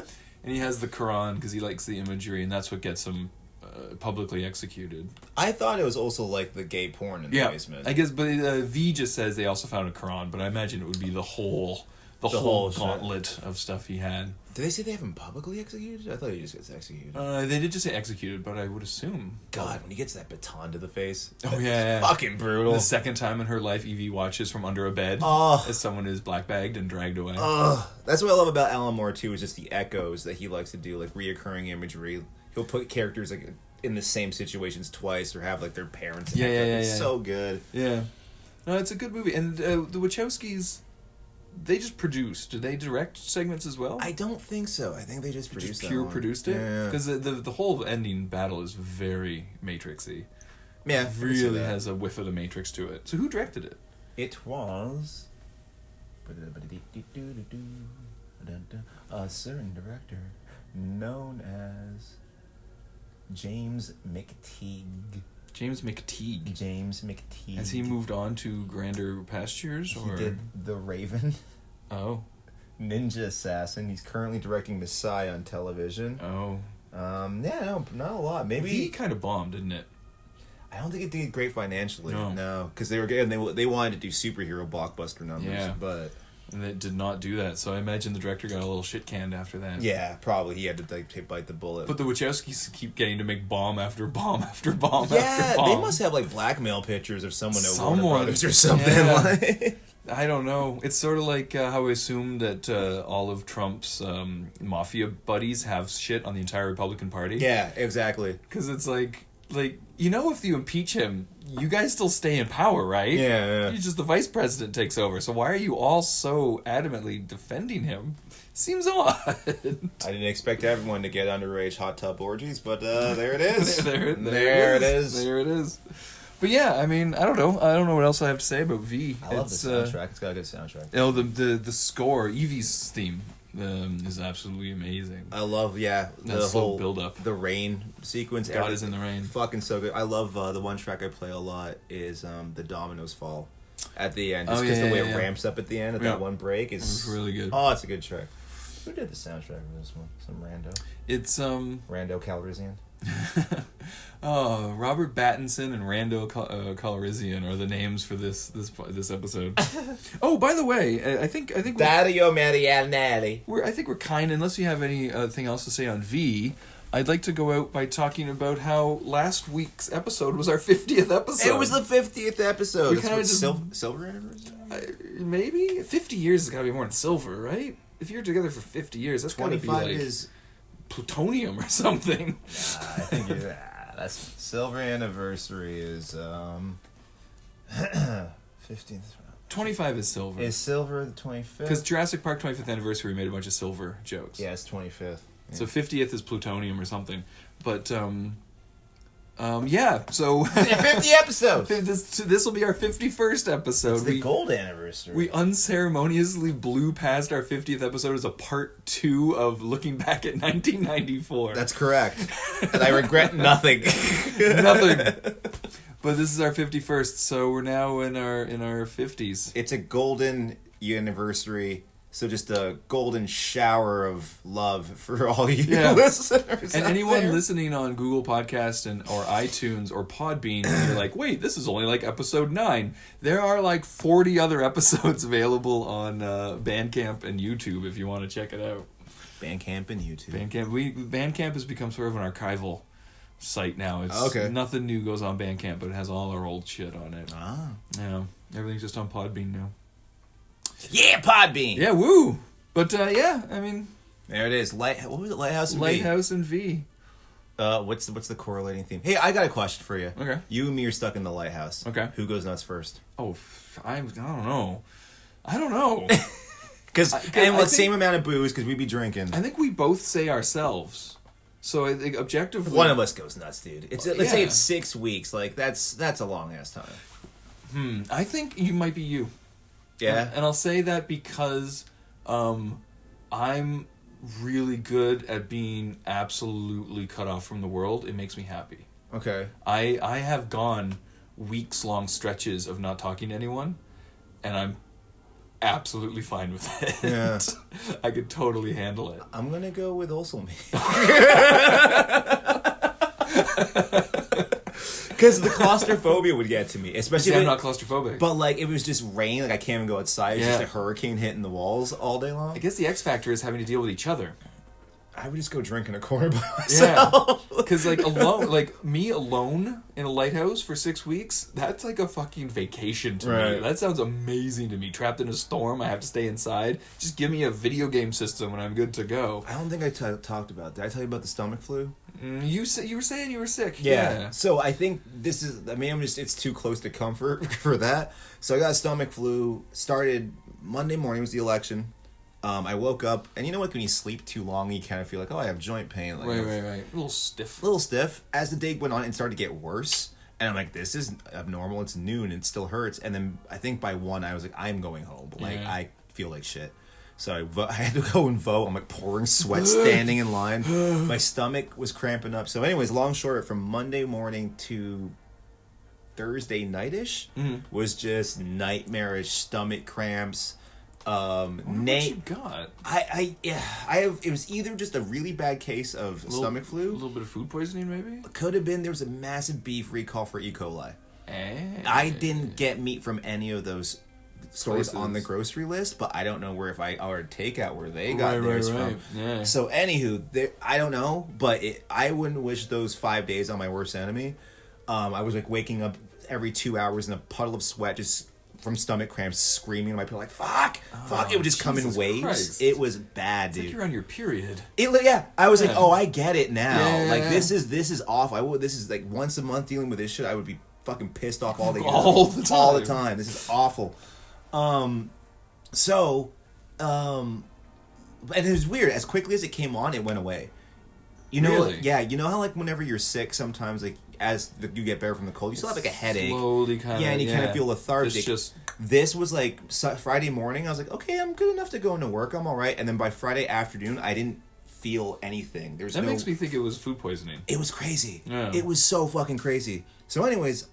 And he has the Quran because he likes the imagery, and that's what gets him publicly executed. I thought it was also like the gay porn in the basement. I guess. But V just says they also found a Quran, but I imagine it would be the whole whole gauntlet of stuff he had. Did they say they have him publicly executed? I thought he just gets executed. They did just say executed, but I would assume. God, when he gets that baton to the face. Oh yeah, Fucking brutal. The second time in her life, Evie watches from under a bed as someone is blackbagged and dragged away. That's what I love about Alan Moore too, is just the echoes that he likes to do, like reoccurring imagery. He'll put characters like in the same situations twice, or have like their parents. It's so good. Yeah, no, it's a good movie, and the Wachowskis. They just produced. Did they direct segments as well? I don't think so. I think they just produced Just pure that one. produced it? Yeah. Because the whole ending battle is very Matrixy. Yeah, It really has a whiff of the Matrix to it. So who directed it? It was a certain director known as James McTeague. James McTeague. James McTeague. Has he moved on to grander pastures? Or? He did The Raven. Oh. Ninja Assassin. He's currently directing Messiah on television. Oh. Yeah, no, not a lot. Maybe He kind of bombed, didn't it? I don't think it did great financially. No. No, because they were getting they wanted to do superhero blockbuster numbers. Yeah. But And it did not do that. So I imagine the director got a little shit canned after that. yeah, probably he had to like bite the bullet. But the Wachowskis keep getting to make bomb after bomb after bomb yeah, after bomb. they must have like blackmail pictures of someone at Warner Someone. Brothers or something. Yeah. Like. I don't know. It's sort of like how I assume that all of Trump's mafia buddies have shit on the entire Republican Party. Yeah, exactly. Because it's like like, if you impeach him, you guys still stay in power, right? Yeah. He's just the vice president takes over. So why are you all so adamantly defending him? Seems odd. I didn't expect everyone to get underage hot tub orgies, but there it is. there it is. There it is. But yeah, I mean, I don't know. I don't know what else I have to say about V. I love the soundtrack. It's got a good soundtrack. The score, Eevee's theme, is absolutely amazing. I love, the whole build up. The rain sequence. God is in the rain. Fucking so good. I love the one track I play a lot is the Dominoes Fall at the end. Just because the way it ramps up at the end at that one break is really good. Oh, it's a good track. Who did the soundtrack for this one? Some rando. It's Rando Calrissian. Robert Pattinson and Rando Calrissian are the names for this episode. Oh, by the way, I think Dario Marianelli. I think we're kind. Unless you have anything else to say on V, I'd like to go out by talking about how last week's episode was our 50th episode. It was the 50th episode. We kind of silver anniversary. Maybe 50 years has got to be more than silver, right? If you're together for 50 years, that's got to be like is plutonium or something. I think that's silver anniversary is 15th. 25 is silver. Is silver the 25th? Because Jurassic Park 25th anniversary made a bunch of silver jokes. Yeah, it's 25th. Yeah. So 50th is plutonium or something. But so 50 episodes. This will be our 51st episode. It's the gold anniversary. We unceremoniously blew past our 50th episode as a part 2 of looking back at 1994. That's correct. And I regret nothing. Nothing. But this is our 51st, so we're now in our 50s. It's a golden anniversary. So just a golden shower of love for all you listeners. And anyone listening on Google Podcast or iTunes or Podbean, and you're like, wait, this is only like episode 9. There are like 40 other episodes available on Bandcamp and YouTube if you want to check it out. Bandcamp and YouTube. Bandcamp has become sort of an archival site now. It's nothing new goes on Bandcamp, but it has all our old shit on it. Yeah, everything's just on Podbean now. Yeah, Podbean. Yeah, woo. But I mean, there it is. What was it? Lighthouse and Lighthouse and V. What's the correlating theme? Hey, I got a question for you. Okay. You and me are stuck in the lighthouse. Okay. Who goes nuts first? Oh, I don't know. I don't know. Same amount of booze because we'd be drinking. I think we both say ourselves. So I think objectively, one of us goes nuts, dude. Let's say it's 6 weeks. Like that's a long ass time. I think you might be you. Yeah. And I'll say that because I'm really good at being absolutely cut off from the world. It makes me happy. Okay. I have gone weeks-long stretches of not talking to anyone, and I'm absolutely fine with it. Yeah. I could totally handle it. I'm going to go with also me. Because the claustrophobia would get to me, especially. I'm not claustrophobic, but like it was just rain, like I can't even go outside. It's just a hurricane hitting the walls all day long. I guess the X factor is having to deal with each other. I would just go drink in a corner by myself. Yeah, because like me alone in a lighthouse for 6 weeks, that's like a fucking vacation to me. That sounds amazing to me. Trapped in a storm, I have to stay inside. Just give me a video game system and I'm good to go. I don't think I talked about. Did I tell you about the stomach flu? You were saying you were sick. Yeah. So I think this is. I mean, it's too close to comfort for that. So I got stomach flu. Started Monday morning was the election. I woke up, and you know what? When you sleep too long, you kind of feel like, oh, I have joint pain. Like, right. A little stiff. As the day went on, it started to get worse. And I'm like, this is abnormal. It's noon. It still hurts. And then I think by 1, I was like, I'm going home. Like, I feel like shit. So I had to go and vote. I'm like pouring sweat, standing in line. My stomach was cramping up. So anyways, long short, from Monday morning to Thursday night-ish was just nightmarish stomach cramps. What you got? I have. It was either just a really bad case of stomach flu, a little bit of food poisoning, maybe. Could have been there was a massive beef recall for E. coli. Hey. I didn't get meat from any of those stores Places on the grocery list, but I don't know if I ordered takeout where they got theirs from. Yeah. So anywho, I don't know, but I wouldn't wish those 5 days on my worst enemy. I was like waking up every 2 hours in a puddle of sweat, just from stomach cramps, screaming. My pillow like fuck. It would just come in Jesus waves. Christ. It was bad, It's dude. like you're on your period. I was like, oh, I get it now. Yeah. This is awful. This is like once a month dealing with this shit. I would be fucking pissed off all the time. This is awful. And it was weird. As quickly as it came on, it went away. You know, Really? yeah. You know how like whenever you're sick, sometimes like you get better from the cold, you still have like a headache. Slowly kind of. Yeah, and you kind of feel lethargic. This was like Friday morning. I was like, okay, I'm good enough to go into work. I'm all right. And then by Friday afternoon, I didn't feel anything. That makes me think it was food poisoning. It was crazy. Yeah. It was so fucking crazy. So, anyways,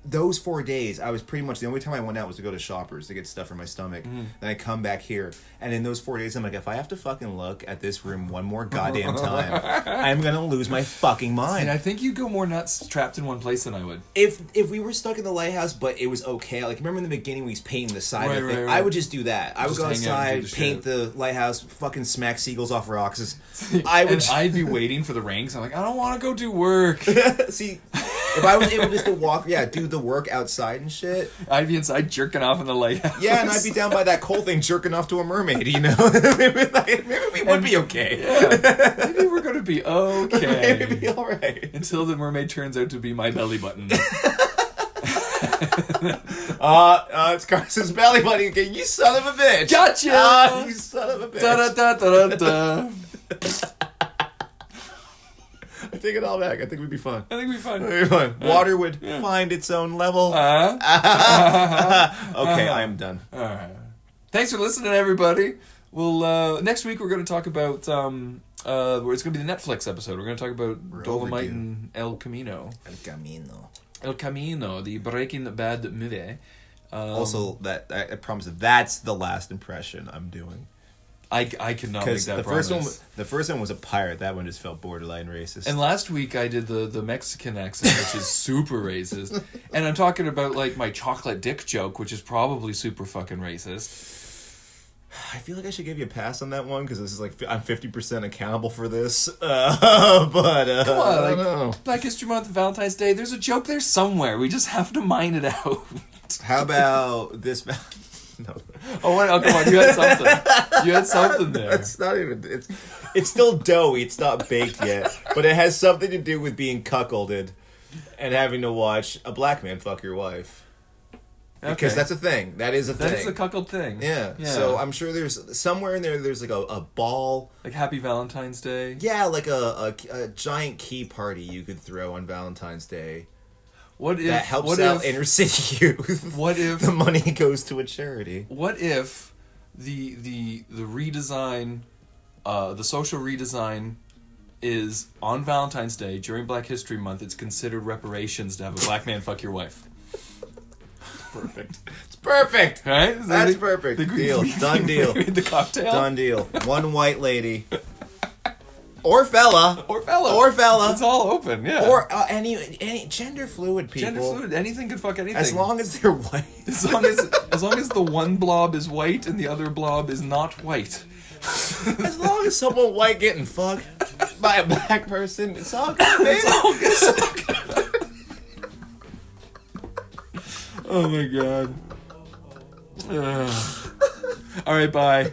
those 4 days, I was pretty much the only time I went out was to go to Shoppers to get stuff for my stomach. Then I come back here, and in those 4 days, I'm like, if I have to fucking look at this room one more goddamn time, I'm gonna lose my fucking mind. And I think you'd go more nuts trapped in one place than I would. If we were stuck in the lighthouse, but it was okay. Like remember in the beginning, we was painting the side of the thing. Right. I would just do that. I would go hang out and do outside, the paint shit. the lighthouse, fucking smack seagulls off rocks. I'd be waiting for the rain because I'm like, I don't want to go do work. See, if I was able just to walk, do the work outside and shit. I'd be inside jerking off in the lighthouse. Yeah, and I'd be down by that coal thing jerking off to a mermaid, you know? maybe we would be okay. Yeah, maybe we're going to be okay. Maybe be alright. Until the mermaid turns out to be my belly button. It's Carson's belly button again. You son of a bitch. Gotcha! You son of a bitch. Da da da da da. I take it all back. I think we'd be fun. I think we'd be fun. It'd be fun. Water would find its own level. Okay, I'm done. All right. Thanks for listening, everybody. We'll next week we're going to talk about it's going to be the Netflix episode. We're going to talk about Dolomite and El Camino. El Camino, the Breaking Bad movie. Also, I promise that's the last impression I'm doing. I could not make that promise. The first one was a pirate. That one just felt borderline racist. And last week I did the Mexican accent, which is super racist. And I'm talking about like my chocolate dick joke, which is probably super fucking racist. I feel like I should give you a pass on that one because this is like I'm 50% accountable for this. Come on, I don't know. Black History Month, Valentine's Day. There's a joke there somewhere. We just have to mine it out. How about this? No. Oh, come on. You had something. You had something there. It's not even. It's still doughy. It's not baked yet, but it has something to do with being cuckolded and having to watch a black man fuck your wife. Because that's a thing. That is a thing. That is a cuckold thing. Yeah. So I'm sure there's somewhere in there. There's like a ball. Like Happy Valentine's Day. Yeah, like a giant key party you could throw on Valentine's Day. What if that helps out inner city youth? What if the money goes to a charity? What if the redesign, the social redesign, is on Valentine's Day during Black History Month? It's considered reparations to have a black man fuck your wife. Perfect. It's perfect. Right? That's perfect. Deal. Done deal. The cocktail. Done deal. One white lady. Or fella. It's all open, yeah. Or any gender fluid people. Gender fluid. Anything could fuck anything. As long as they're white. As long as the one blob is white and the other blob is not white. As long as someone white getting fucked by a black person, it's all good, baby. It's all good. Oh my god. All right, bye.